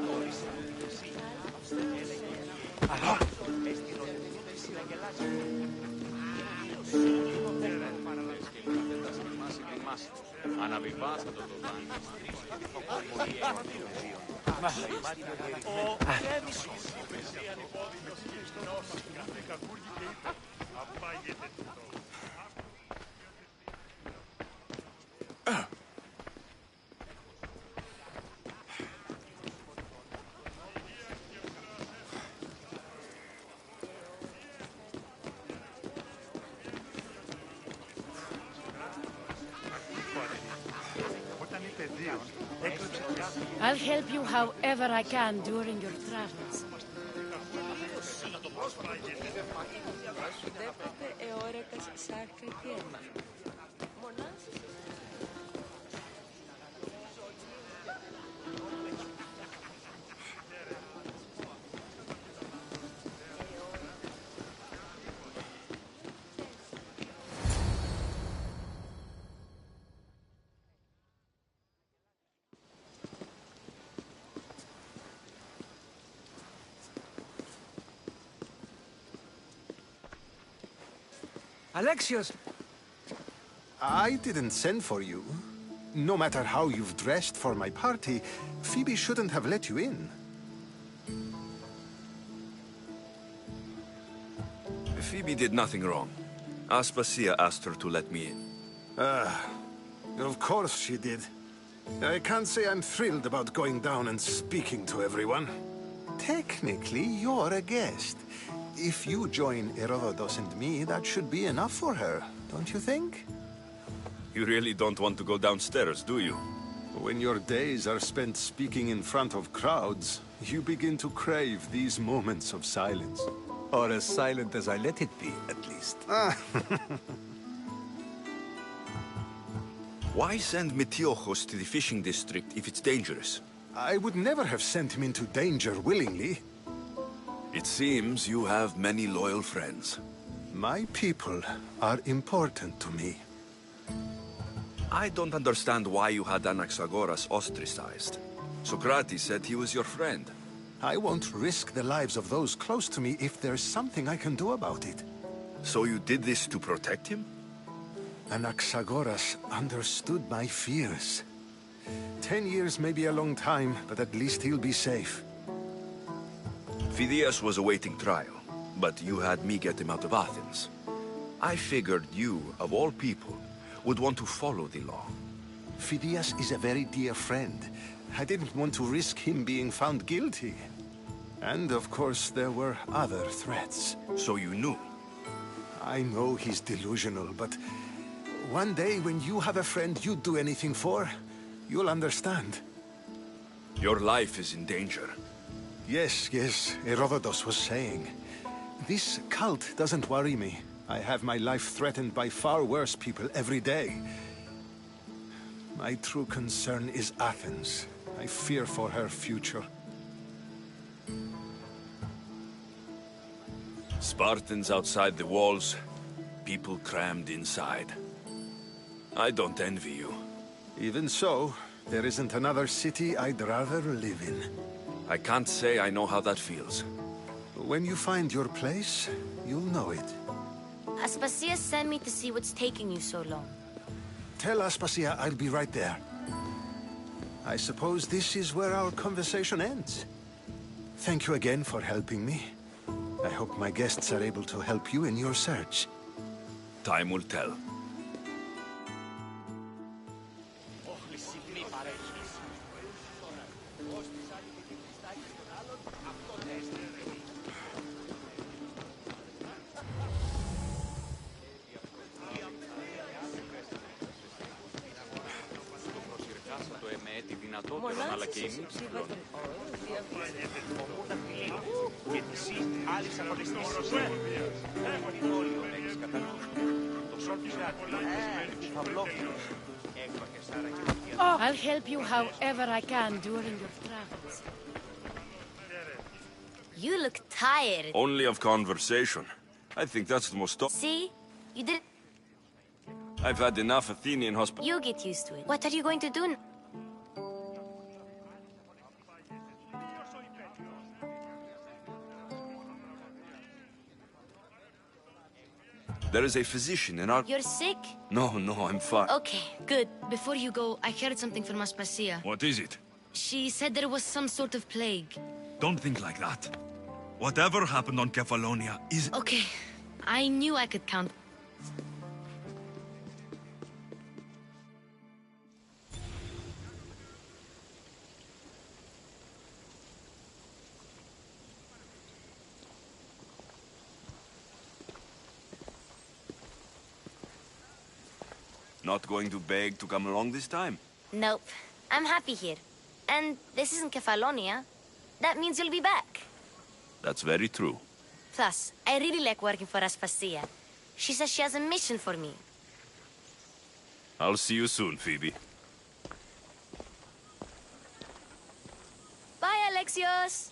Αναβιβάσατε το δάνειο. I'll help you however I can during your travels. Alexios! I didn't send for you. No matter how you've dressed for my party, Phoebe shouldn't have let you in. Phoebe did nothing wrong. Aspasia asked her to let me in. Of course she did. I can't say I'm thrilled about going down and speaking to everyone. Technically, you're a guest. If you join Herodotus and me, that should be enough for her, don't you think? You really don't want to go downstairs, do you? When your days are spent speaking in front of crowds, you begin to crave these moments of silence. Or as silent as I let it be, at least. Why send Metiochos to the fishing district if it's dangerous? I would never have sent him into danger willingly. It seems you have many loyal friends. My people are important to me. I don't understand why you had Anaxagoras ostracized. Socrates said he was your friend. I won't risk the lives of those close to me if there's something I can do about it. So you did this to protect him? Anaxagoras understood my fears. 10 years may be a long time, but at least he'll be safe. Phidias was awaiting trial, but you had me get him out of Athens. I figured you, of all people, would want to follow the law. Phidias is a very dear friend. I didn't want to risk him being found guilty. And of course, there were other threats. So you knew? I know he's delusional, but one day when you have a friend you'd do anything for, you'll understand. Your life is in danger. Yes, Herodotus was saying. This cult doesn't worry me. I have my life threatened by far worse people every day. My true concern is Athens. I fear for her future. Spartans outside the walls, people crammed inside. I don't envy you. Even so, there isn't another city I'd rather live in. I can't say I know how that feels. When you find your place, you'll know it. Aspasia sent me to see what's taking you so long. Tell Aspasia I'll be right there. I suppose this is where our conversation ends. Thank you again for helping me. I hope my guests are able to help you in your search. Time will tell. I'll help you however I can during your travels. You look tired. Only of conversation. I think that's the most... See? You did... I've had enough Athenian hospitality. You get used to it. What are you going to do now? There is a physician in our... You're sick? No, I'm fine. Okay, good. Before you go, I heard something from Aspasia. What is it? She said there was some sort of plague. Don't think like that. Whatever happened on Kefalonia is... Okay, I knew I could count. Not going to beg to come along this time? Nope. I'm happy here. And this isn't Kefalonia. That means you'll be back. That's very true. Plus, I really like working for Aspasia. She says she has a mission for me. I'll see you soon, Phoebe. Bye, Alexios!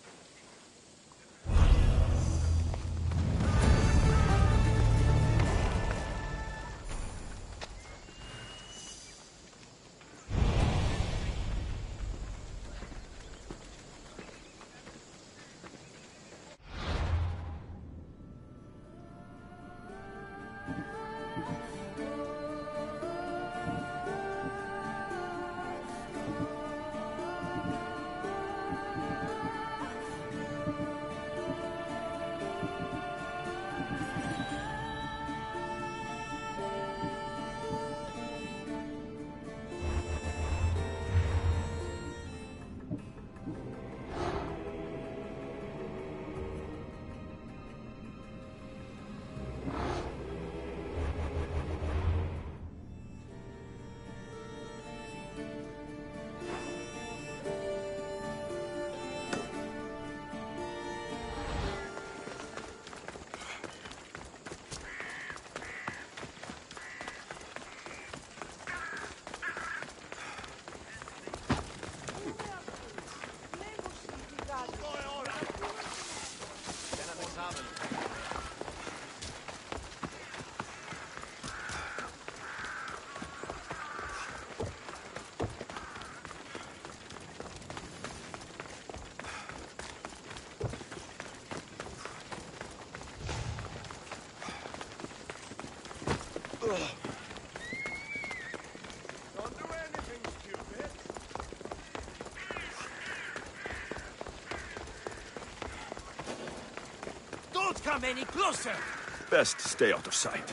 Don't come any closer! Best stay out of sight.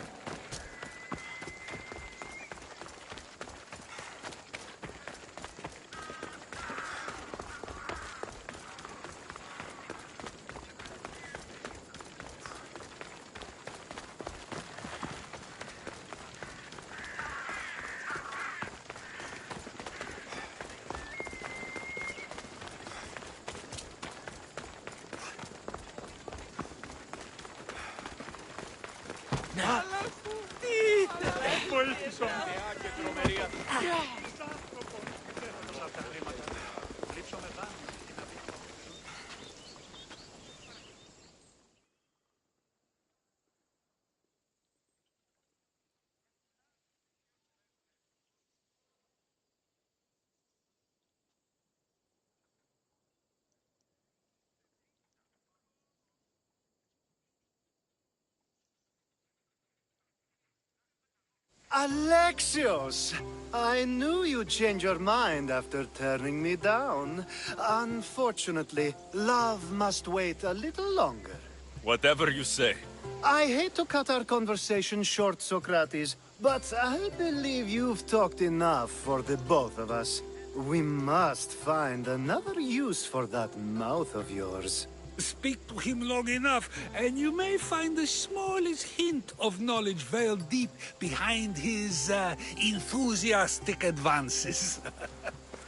Alexios! I knew you'd change your mind after turning me down. Unfortunately, love must wait a little longer. Whatever you say. I hate to cut our conversation short, Socrates, but I believe you've talked enough for the both of us. We must find another use for that mouth of yours. Speak to him long enough, and you may find the smallest hint of knowledge veiled deep behind his enthusiastic advances.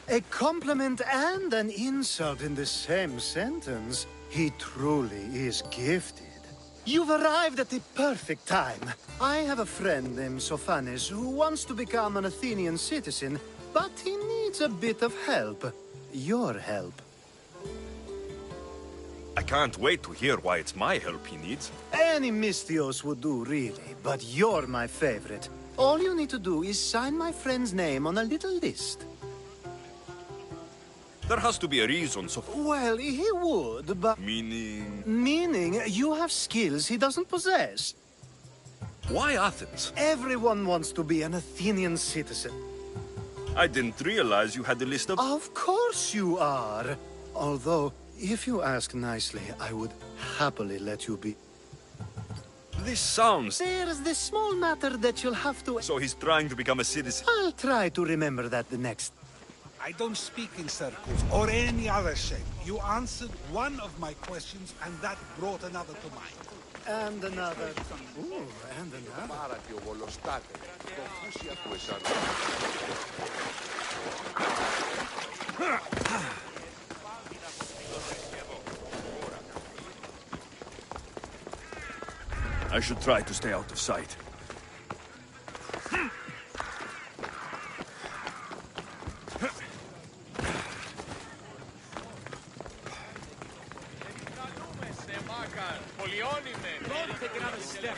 A compliment and an insult in the same sentence. He truly is gifted. You've arrived at the perfect time. I have a friend named Sophanes who wants to become an Athenian citizen, but he needs a bit of help. Your help. I can't wait to hear why it's my help he needs. Any Misthios would do, really, but you're my favorite. All you need to do is sign my friend's name on a little list. There has to be a reason, so... Well, he would, but... Meaning... Meaning you have skills he doesn't possess. Why Athens? Everyone wants to be an Athenian citizen. I didn't realize you had a list of... Of course you are. Although, if you ask nicely, I would happily let you be. This sounds... There's this small matter that you'll have to... So he's trying to become a citizen. I'll try to remember that the next... I don't speak in circles or any other shape. You answered one of my questions, and that brought another to mind. And another. Ooh, and another. I should try to stay out of sight. Don't take another step,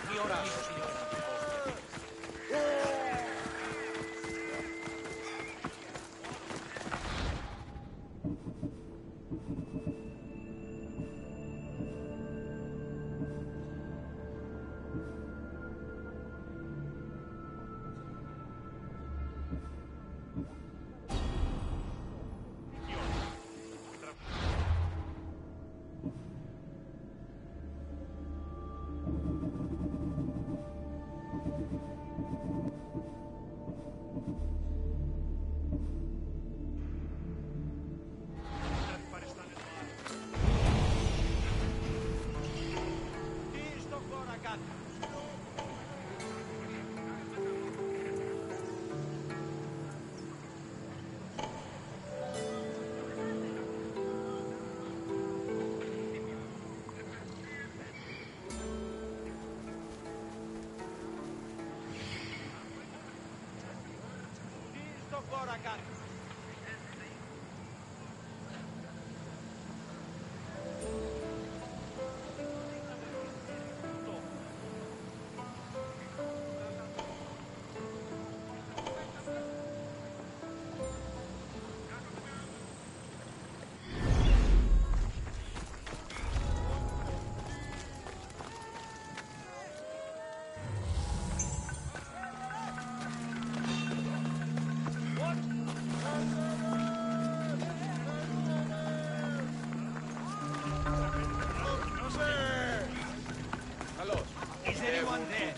Is anyone there?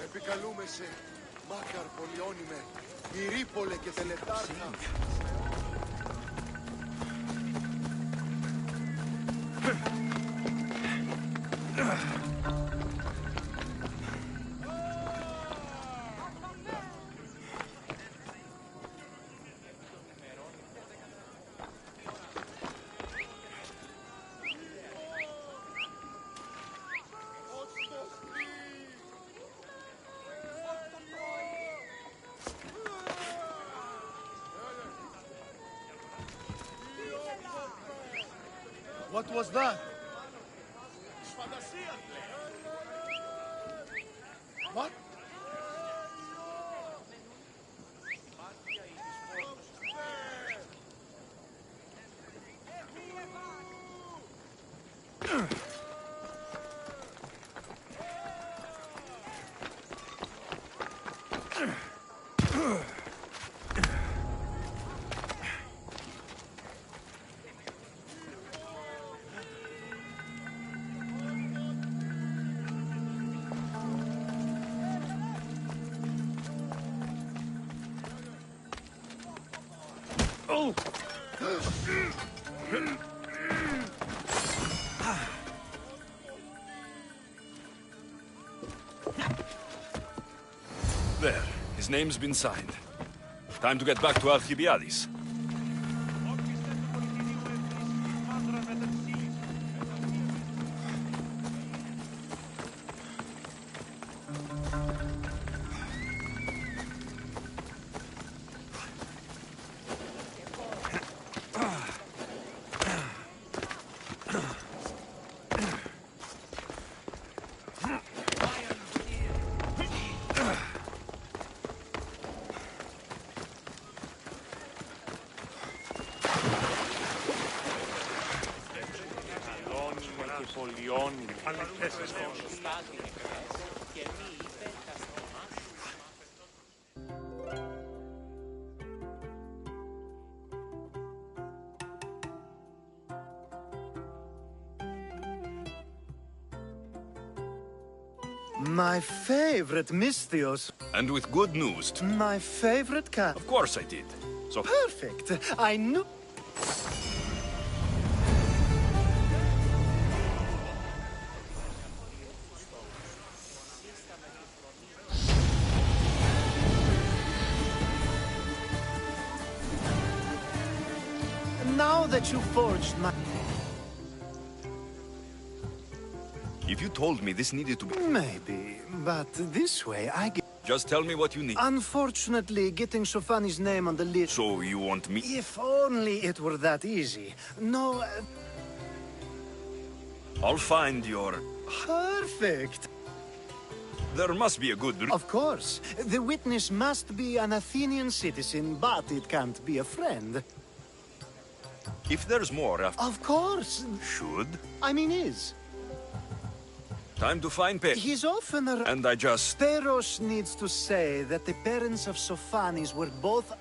Επικαλούμε σε Μάκαρ Πολυώνυμε, Ηρύπολε και Τελετάρχα. What was that? What? Oh! There. His name's been signed. Time to get back to Alcibiades. My favorite Misthios. And with good news. My favorite cat. Of course I did. So... Perfect. I knew... Now that you forged my... If you told me this needed to be... Maybe, but this way I get... Just tell me what you need. Unfortunately, getting Sofani's name on the list... So you want me... If only it were that easy. No... I'll find your... Perfect. There must be a good... Of course. The witness must be an Athenian citizen, but it can't be a friend. If there's more after... Of course. Should? I mean is. Time to find Pe... He's often around. And I just... Peros needs to say that the parents of Sophanis were both...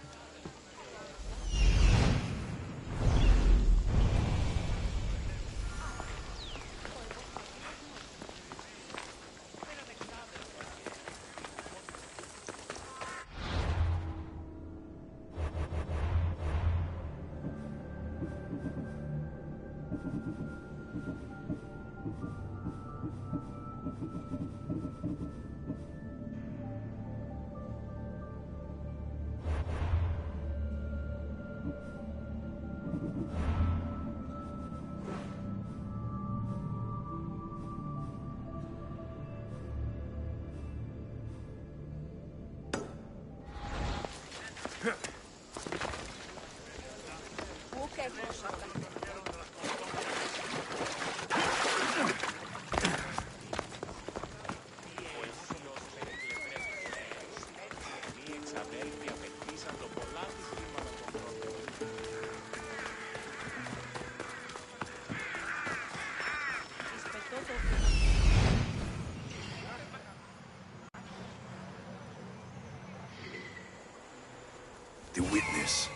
The witness.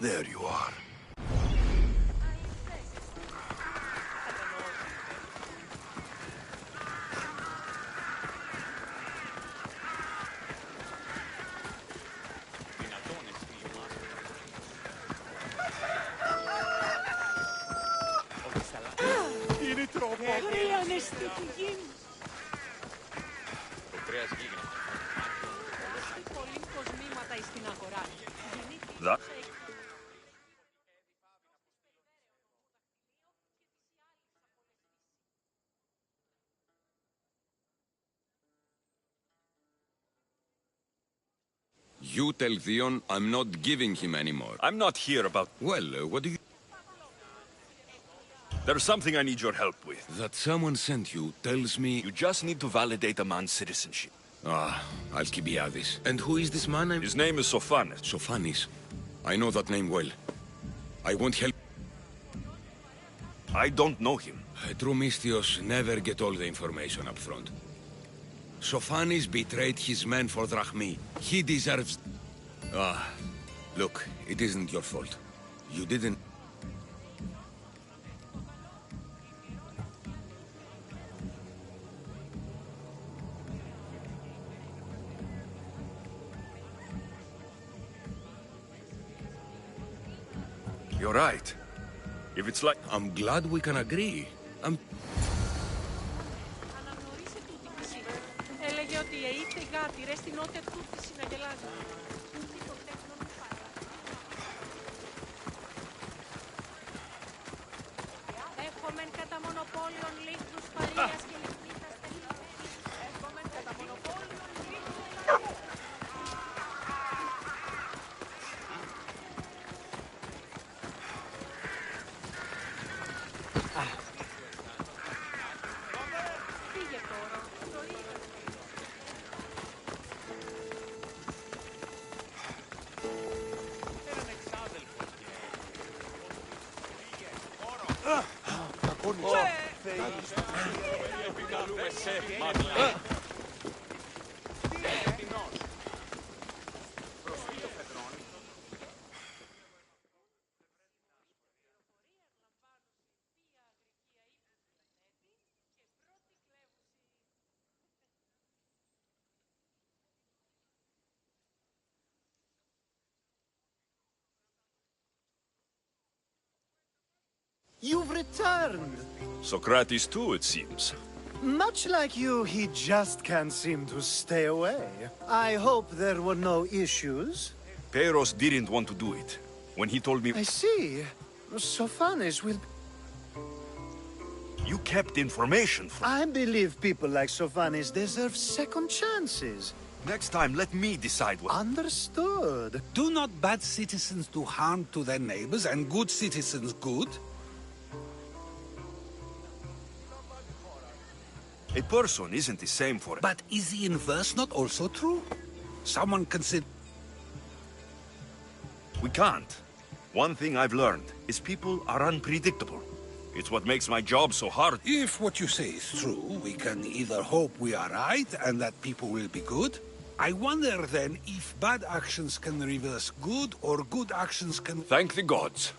There you are. Είναι τρόπο. Ωραία αναισθητική. Το κρέας γίγνεται. Πολύ κοσμήματα στην αγορά. That... You tell Theon I'm not giving him anymore. I'm not here about... Well, what do you... There's something I need your help with. That someone sent you tells me... You just need to validate a man's citizenship. Ah, Alcibiades. And who is this man? His name is Sophanes. Sophanes. I know that name well. I won't help... I don't know him. True Misthios never get all the information up front. Sophanes betrayed his men for Drachmi. He deserves... Ah, look, it isn't your fault. You didn't... You're right. If it's like... I'm glad we can agree. Αναγνωρίσε τούτη φυσή. Έλεγε ότι οι αίτοι γάτηρες στην νότια του τη συναγελάζουν. Έχομεν κατά μονοπόλιον λίχνους παρείας και λιχνίτας τελειωμένη. Έχομεν κατά μονοπόλιον λίχνους παρείας. Φύγε τώρα, το είδα. Έναν εξάδελφο και... Επικαλούμε σε μάγλα. You've returned. Socrates too, it seems. Much like you, he just can't seem to stay away. I hope there were no issues. Peros didn't want to do it. When he told me... I see. Sophanes will... You kept information from... I believe people like Sophanes deserve second chances. Next time, let me decide what... Understood. Do not bad citizens do harm to their neighbors and good citizens good? A person isn't the same for... But is the inverse not also true? Someone consider... We can't. One thing I've learned is people are unpredictable. It's what makes my job so hard. If what you say is true, we can either hope we are right and that people will be good. I wonder then if bad actions can reverse good or good actions can... Thank the gods.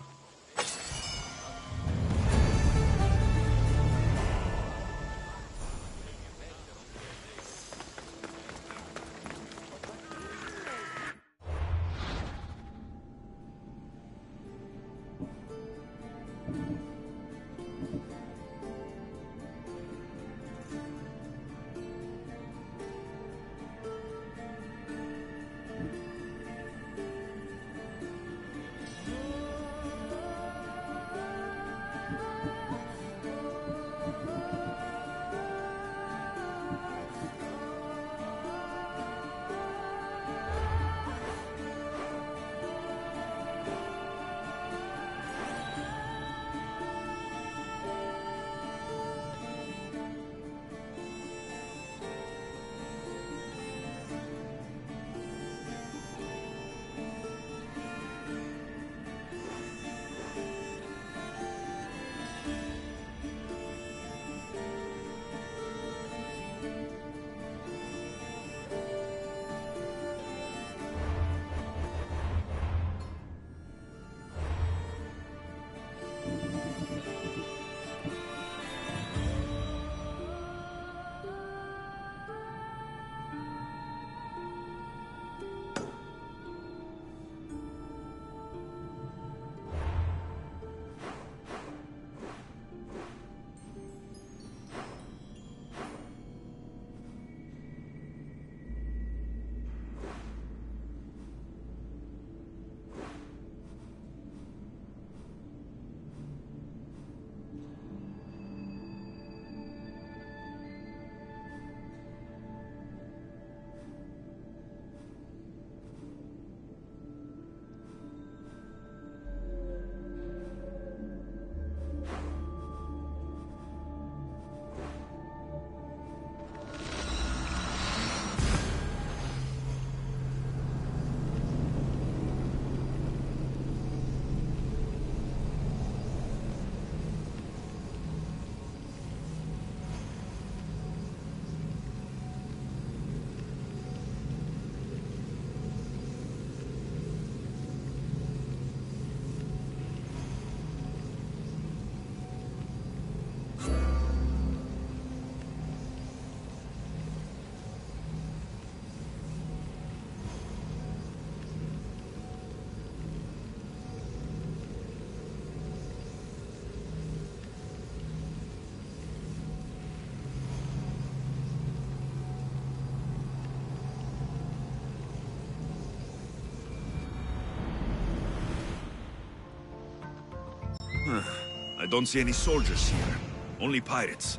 I don't see any soldiers here. Only pirates.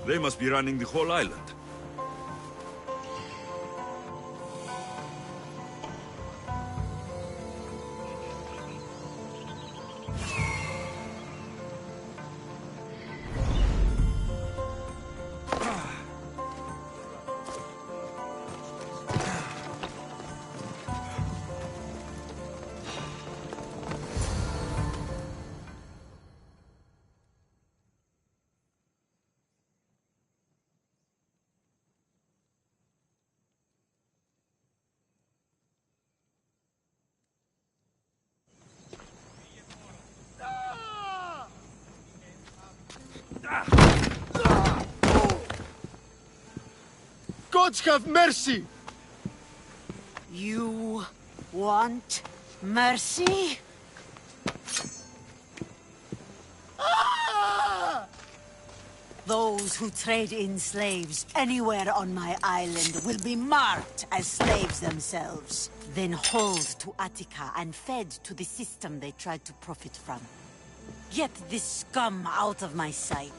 They must be running the whole island. Gods have mercy! You want mercy? Those who trade in slaves anywhere on my island will be marked as slaves themselves, then hauled to Attica and fed to the system they tried to profit from. Get this scum out of my sight.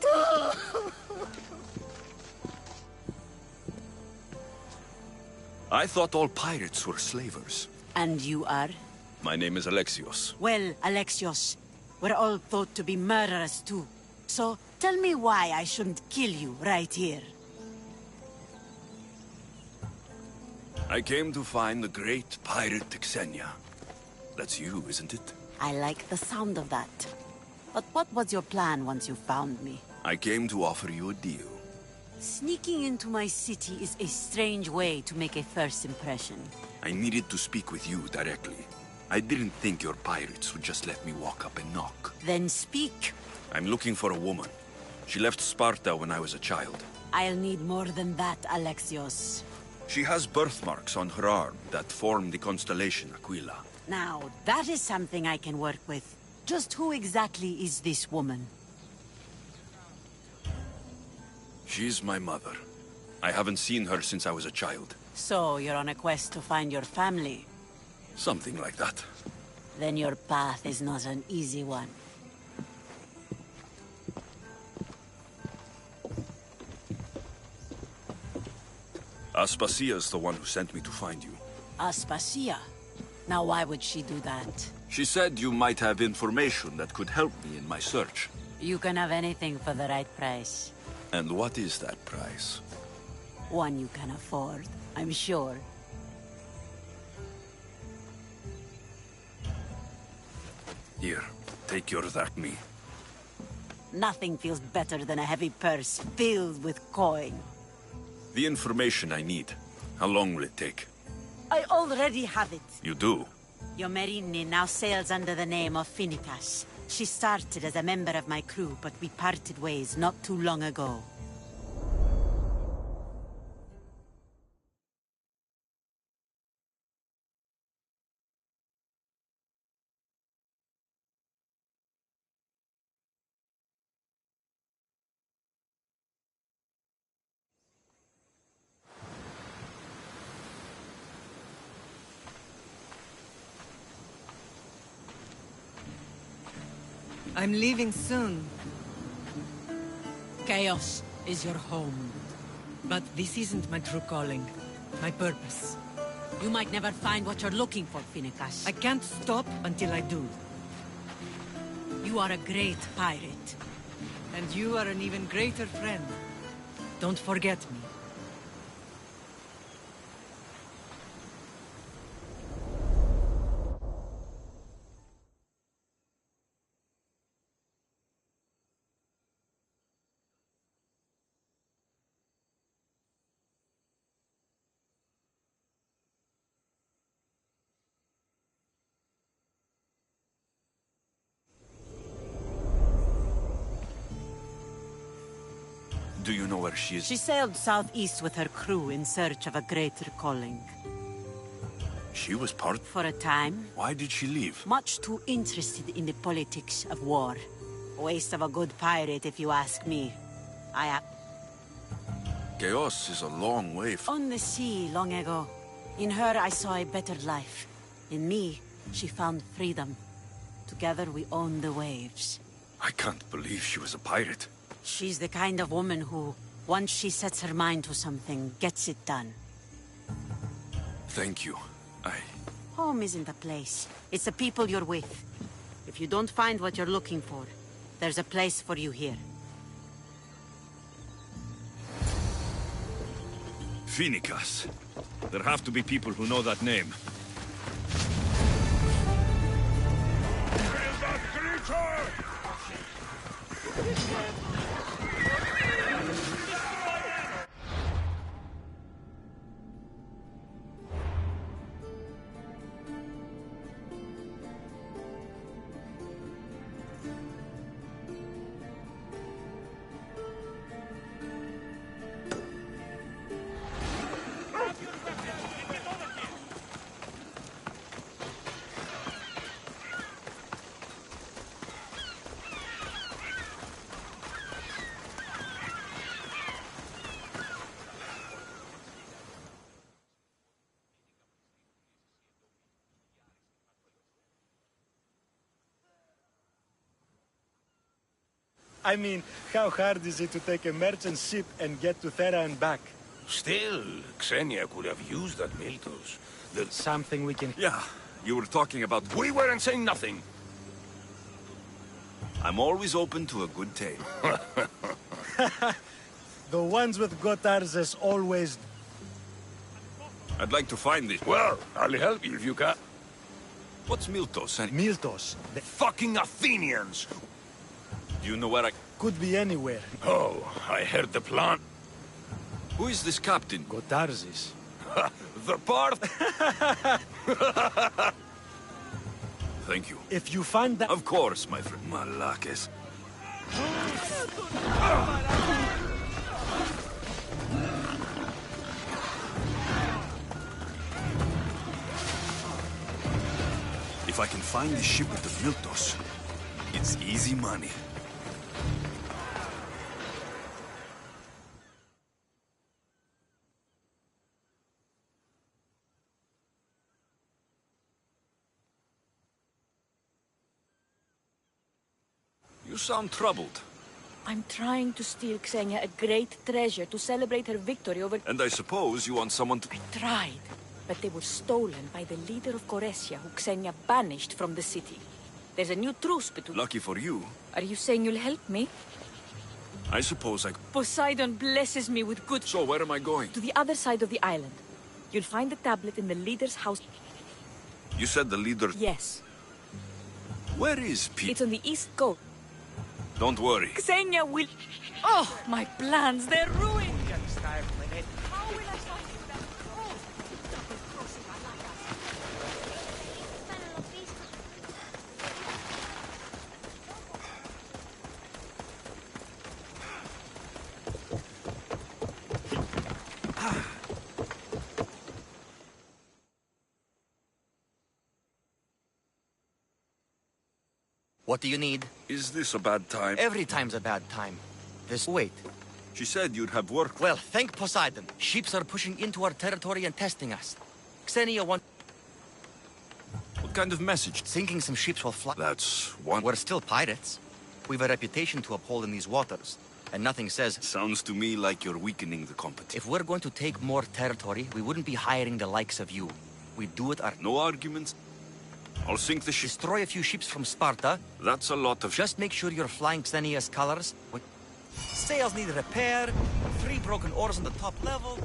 I thought all pirates were slavers. And you are? My name is Alexios. Well, Alexios, we're all thought to be murderers too. So, tell me why I shouldn't kill you right here. I came to find the great pirate Xenia. That's you, isn't it? I like the sound of that. But what was your plan once you found me? I came to offer you a deal. Sneaking into my city is a strange way to make a first impression. I needed to speak with you directly. I didn't think your pirates would just let me walk up and knock. Then speak. I'm looking for a woman. She left Sparta when I was a child. I'll need more than that, Alexios. She has birthmarks on her arm that form the constellation Aquila. Now, that is something I can work with. Just who exactly is this woman? She's my mother. I haven't seen her since I was a child. So, you're on a quest to find your family? Something like that. Then your path is not an easy one. Aspasia's the one who sent me to find you. Aspasia? Now why would she do that? She said you might have information that could help me in my search. You can have anything for the right price. And what is that price? One you can afford, I'm sure. Here, take your drachmi. Nothing feels better than a heavy purse filled with coin. The information I need. How long will it take? I already have it. You do? Yomerini now sails under the name of Finicas. She started as a member of my crew, but we parted ways not too long ago. I'm leaving soon. Chaos is your home. But this isn't my true calling. My purpose. You might never find what you're looking for, Finicas. I can't stop until I do. You are a great pirate. And you are an even greater friend. Don't forget me. Do you know where she is? She sailed southeast with her crew in search of a greater calling. She was part? For a time. Why did she leave? Much too interested in the politics of war. Waste of a good pirate, if you ask me. Chaos is a long way from... On the sea, long ago. In her, I saw a better life. In me, she found freedom. Together, we own the waves. I can't believe she was a pirate. She's the kind of woman who, once she sets her mind to something, gets it done. Thank you. Home isn't a place. It's the people you're with. If you don't find what you're looking for, there's a place for you here. Phoenicas. There have to be people who know that name. Kill that creature! I mean, how hard is it to take a merchant ship and get to Thera and back? Still, Xenia could have used that Miltos. Something we can... Yeah, you were talking about... We weren't saying nothing. I'm always open to a good tale. The ones with Gotarzes always... I'd like to find this. Well, I'll help you if you can. What's Miltos? Miltos? The fucking Athenians! Do you know where I... Could be anywhere. Oh, I heard the plan. Who is this captain? Gotarzes. The part? Thank you. If you find that... Of course, my friend. Malakes. If I can find the ship with the Miltos, it's easy money. You sound troubled. I'm trying to steal Xenia a great treasure to celebrate her victory over... And I suppose you want someone to... Tried, but they were stolen by the leader of Goresia, who Xenia banished from the city. There's a new truce between... Lucky for you. Are you saying you'll help me? I suppose I... Poseidon blesses me with good... So where am I going? To the other side of the island. You'll find the tablet in the leader's house. You said the leader... Yes. Where is Pete? It's on the east coast. Don't worry. Xenia will... Oh, my plans, they're ruined! How will I stop What do you need? Is this a bad time? Every time's a bad time. Wait. She said you'd have work. Well, thank Poseidon. Ships are pushing into our territory and testing us. Xenia wants... What kind of message? Thinking some ships will fly... That's one... We're still pirates. We've a reputation to uphold in these waters. And nothing says... Sounds to me like you're weakening the competition. If we're going to take more territory, we wouldn't be hiring the likes of you. We'd do it our... No arguments? I'll sink the ship. Destroy a few ships from Sparta. That's a lot of... Just make sure you're flying Xenia's colors. Sails need repair. 3 broken oars on the top level.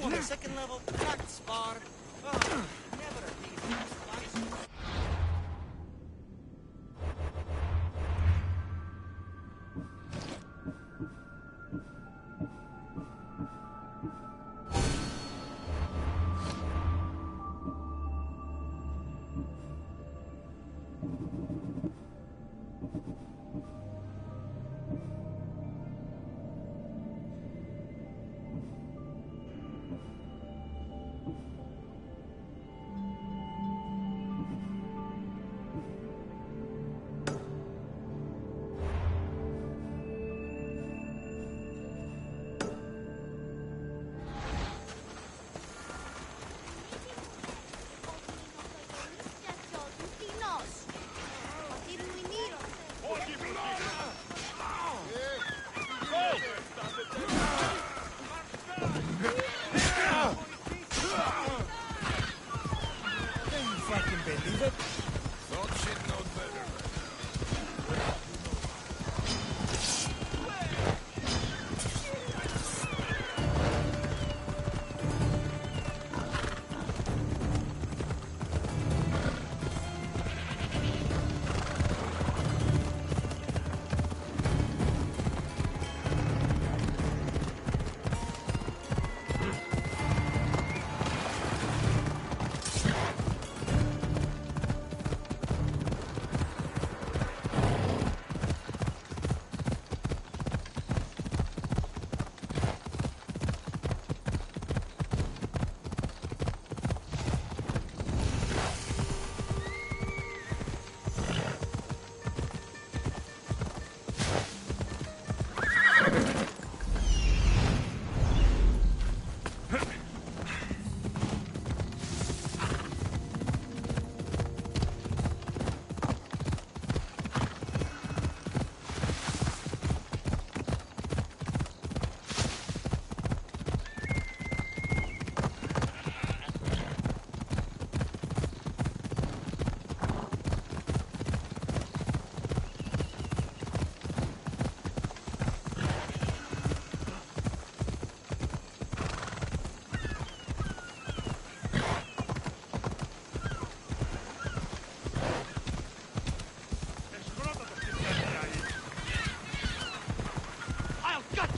2 on the second level. Cracked spar. Oh, never a day.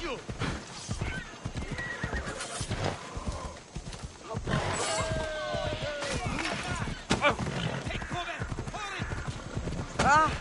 you! Ah!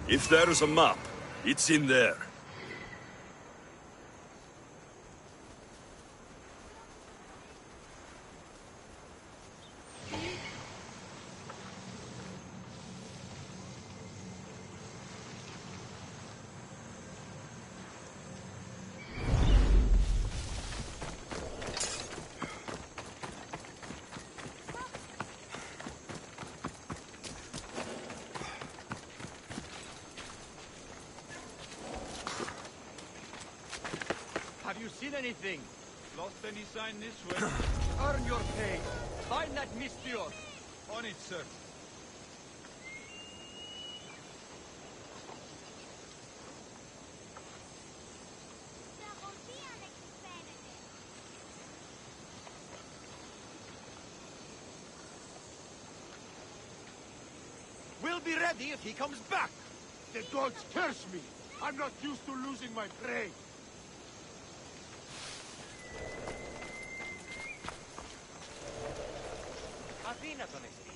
If there's a map, it's in there. Have you seen anything? Lost any sign this way? Earn your pay. Find that Misthios. On it, sir. We'll be ready if he comes back. The gods curse me. I'm not used to losing my prey. Αδύνατον εσύ.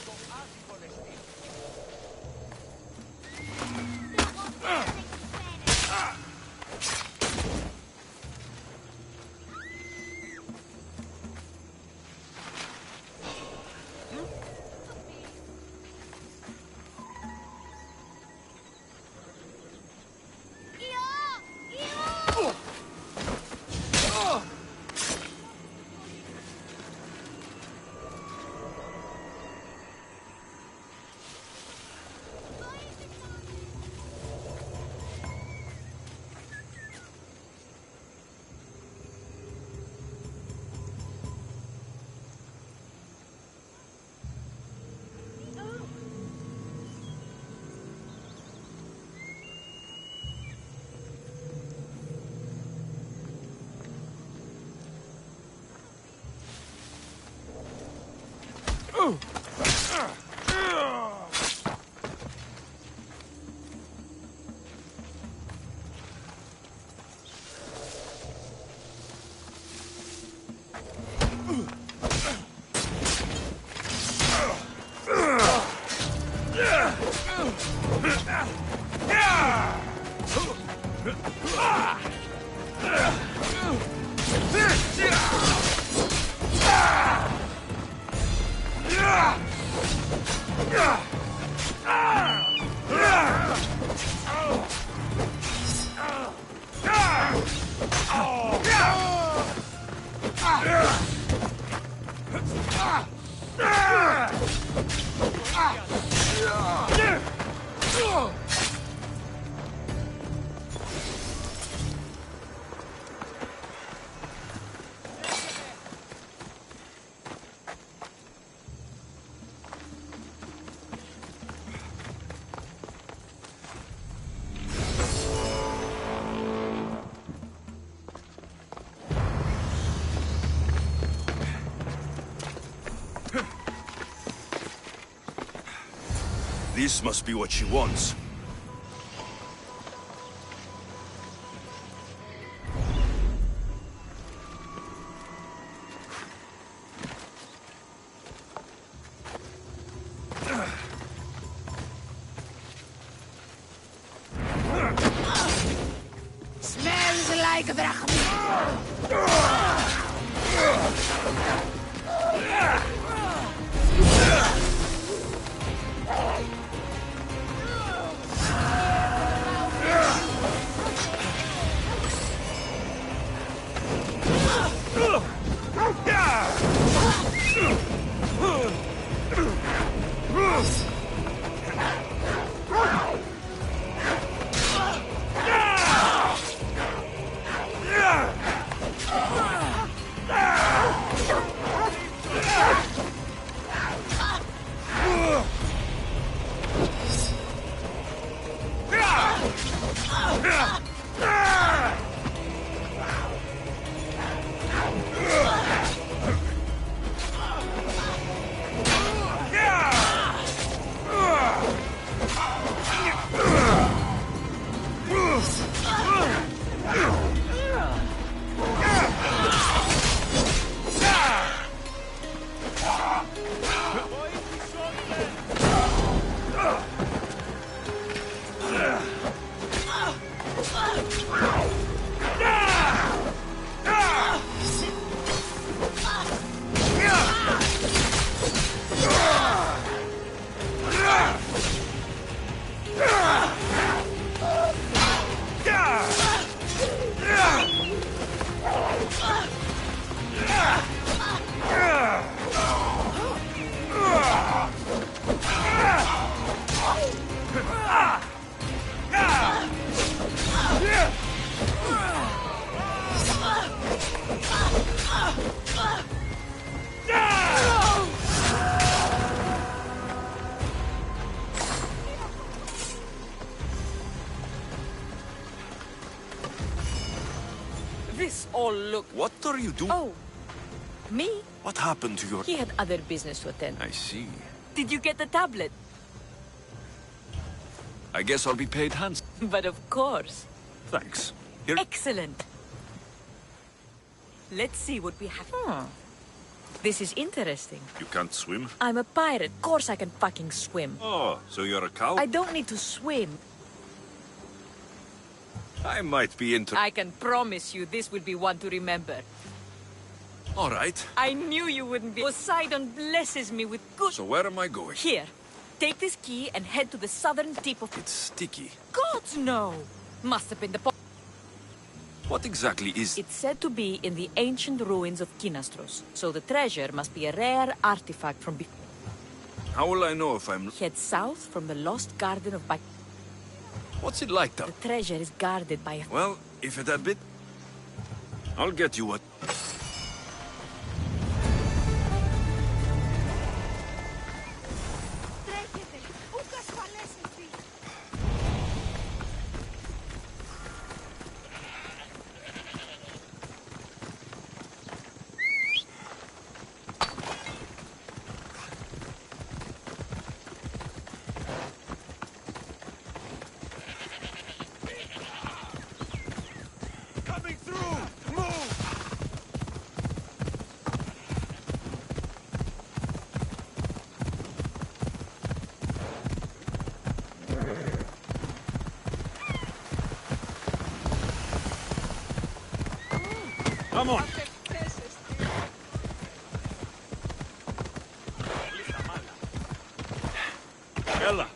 Το άδικον εσύ. This must be what she wants. Smells like drachmi. This all look... What are you doing? Oh, me? What happened to your... He had other business to attend. I see. Did you get the tablet? I guess I'll be paid hands. But of course. Thanks. Here... Excellent. Let's see what we have. This is interesting. You can't swim? I'm a pirate. Of course I can fucking swim. Oh, so you're a cow? I don't need to swim. I might be into... I can promise you this will be one to remember. All right. I knew you wouldn't be. Poseidon blesses me with good... So where am I going? Here. Take this key and head to the southern tip of... It's sticky. Gods, no! Must have been the... What exactly is... It's said to be in the ancient ruins of Kinastros, so the treasure must be a rare artifact from before. How will I know if I'm... Head south from the lost garden of Bak... What's it like, though? The treasure is guarded by a... Well, if it had been... I'll get you what... Come on. Έλα.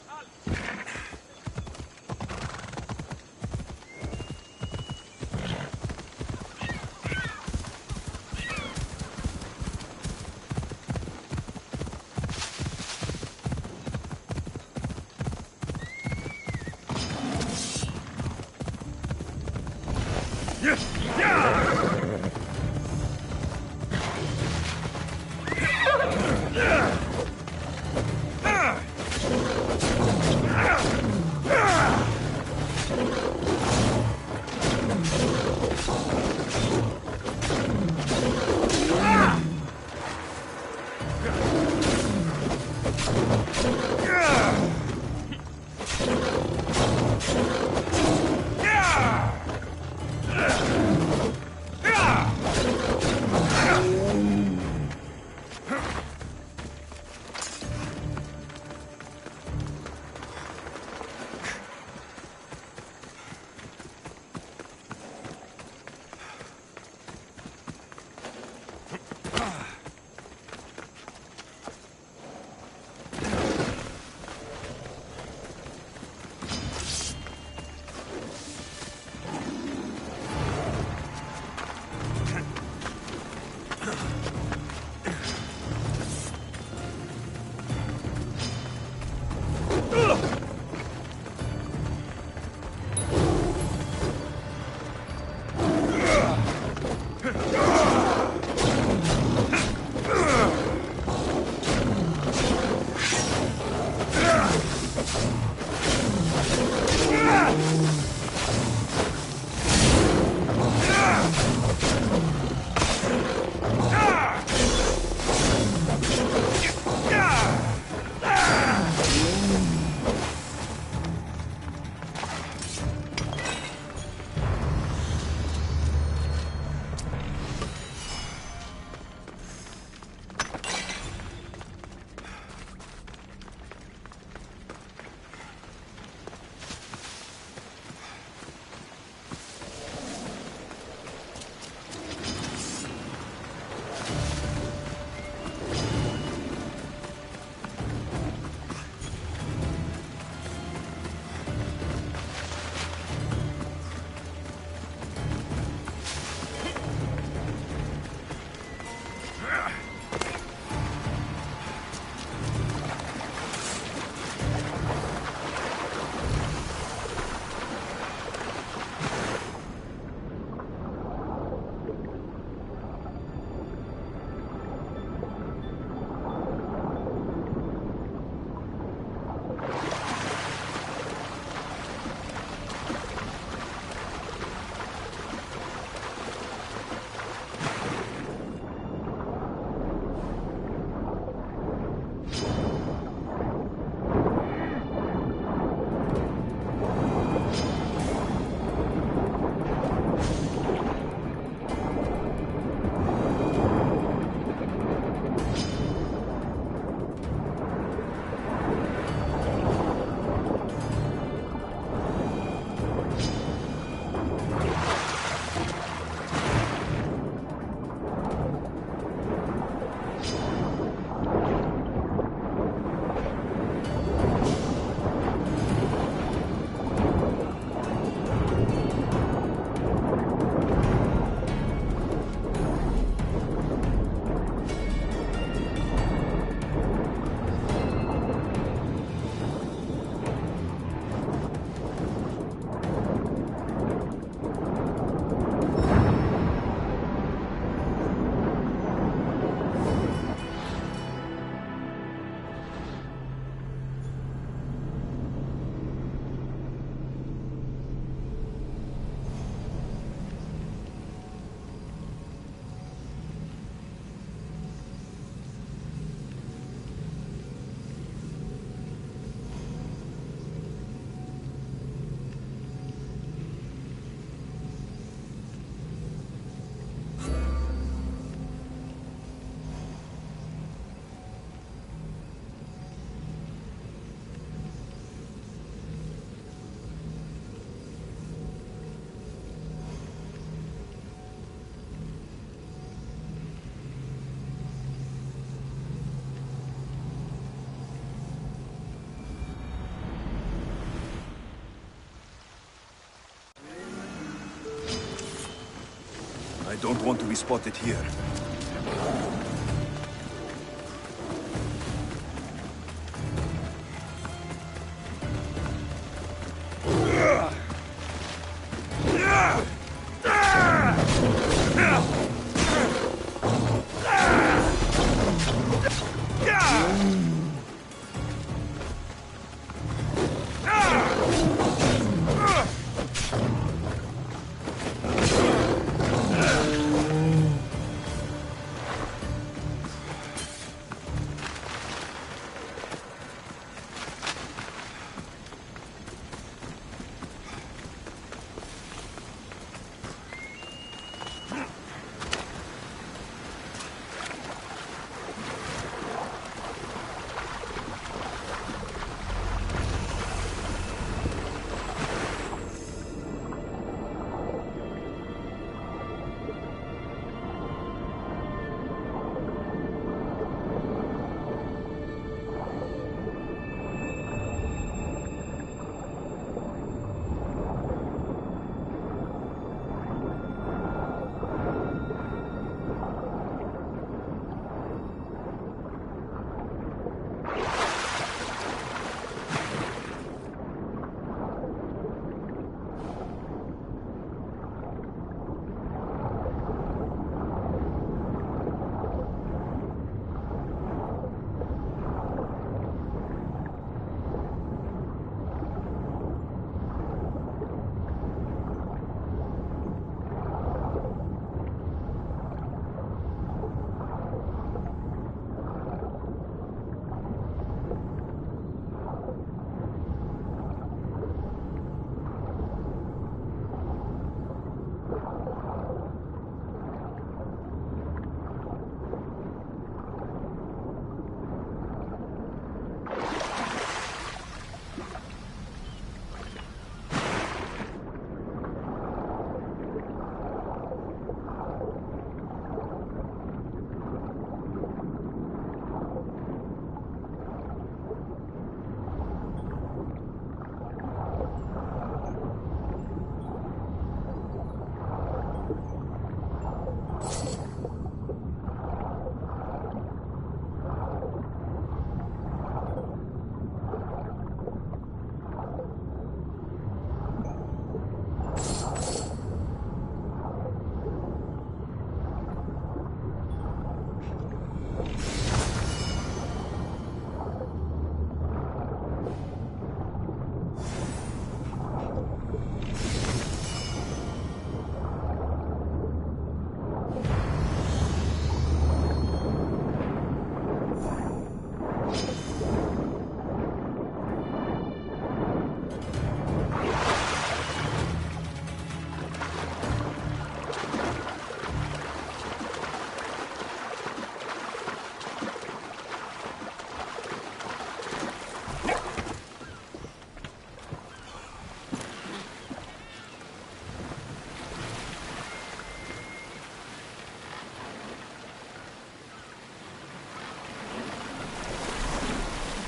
I don't want to be spotted here.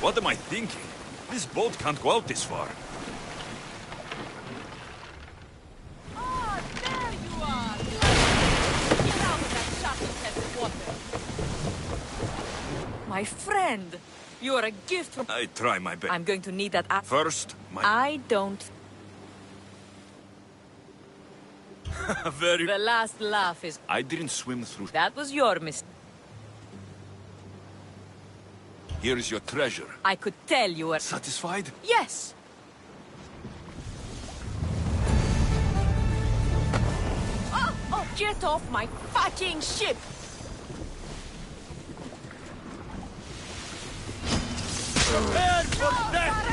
What am I thinking? This boat can't go out this far. Oh, there you are! Get out of that shuttle-headed water! My friend! You are a gift from... I try my best. I'm going to need that... First, I don't... Very... The last laugh is... I didn't swim through... That was your mistake. Here is your treasure. I could tell you were... Satisfied? Yes! Oh, get off my fucking ship! Prepare for death!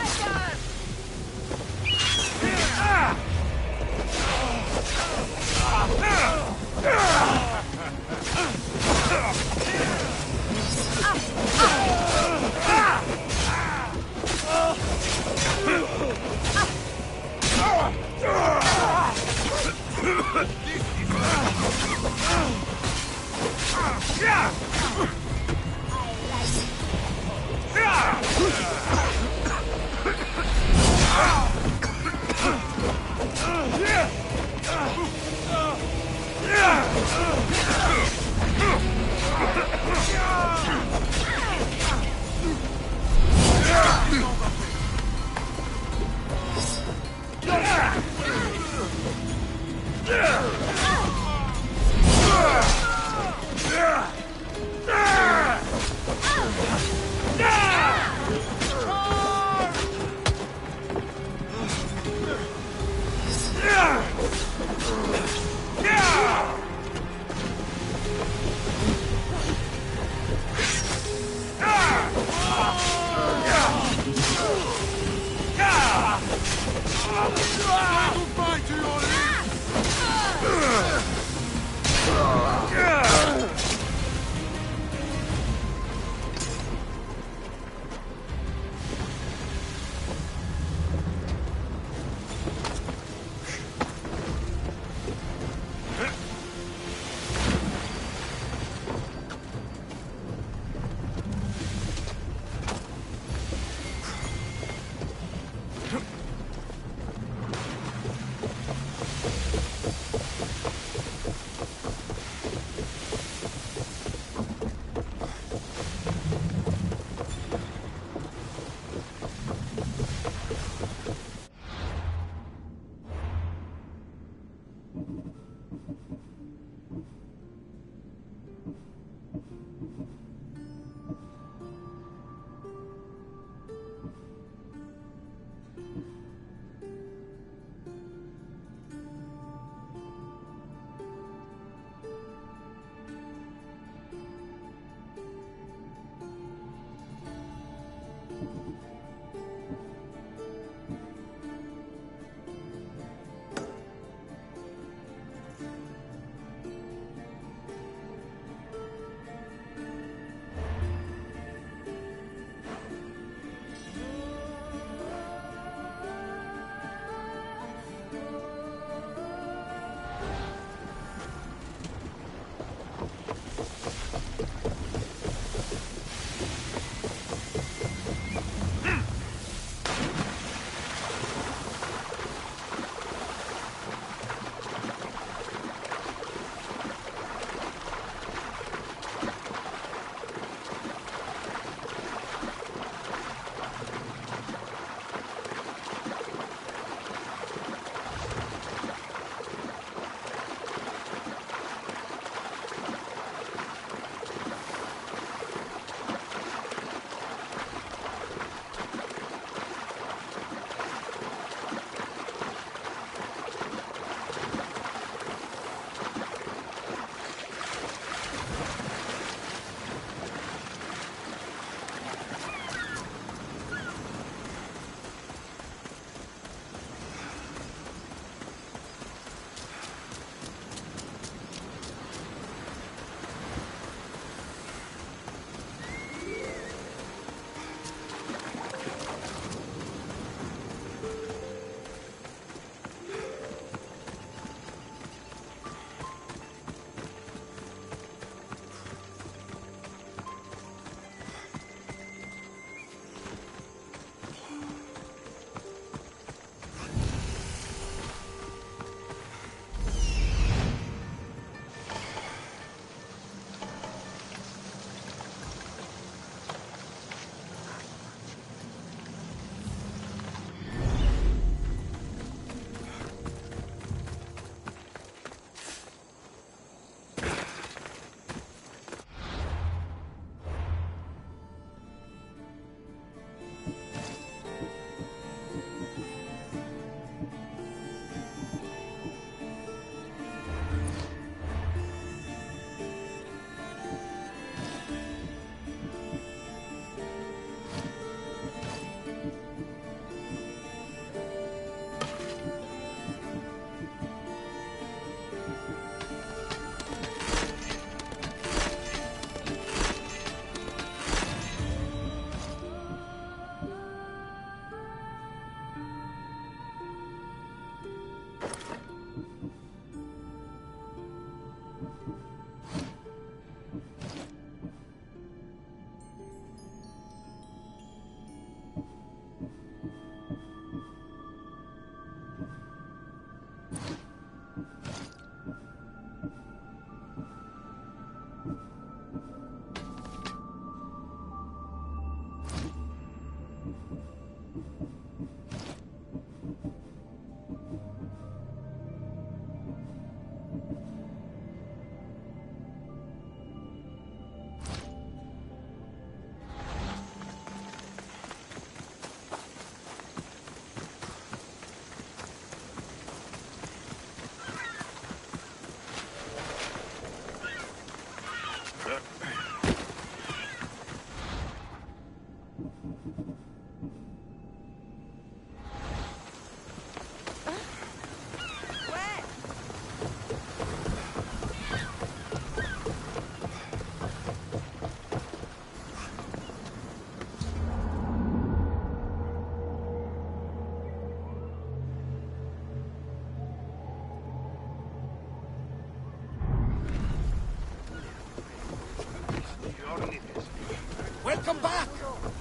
Welcome back!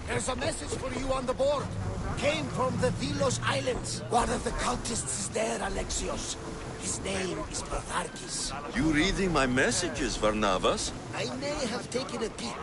There's a message for you on the board. Came from the Delos Islands. One of the cultists is there, Alexios. His name is Protharkis. You reading my messages, Varnavas? I may have taken a peek.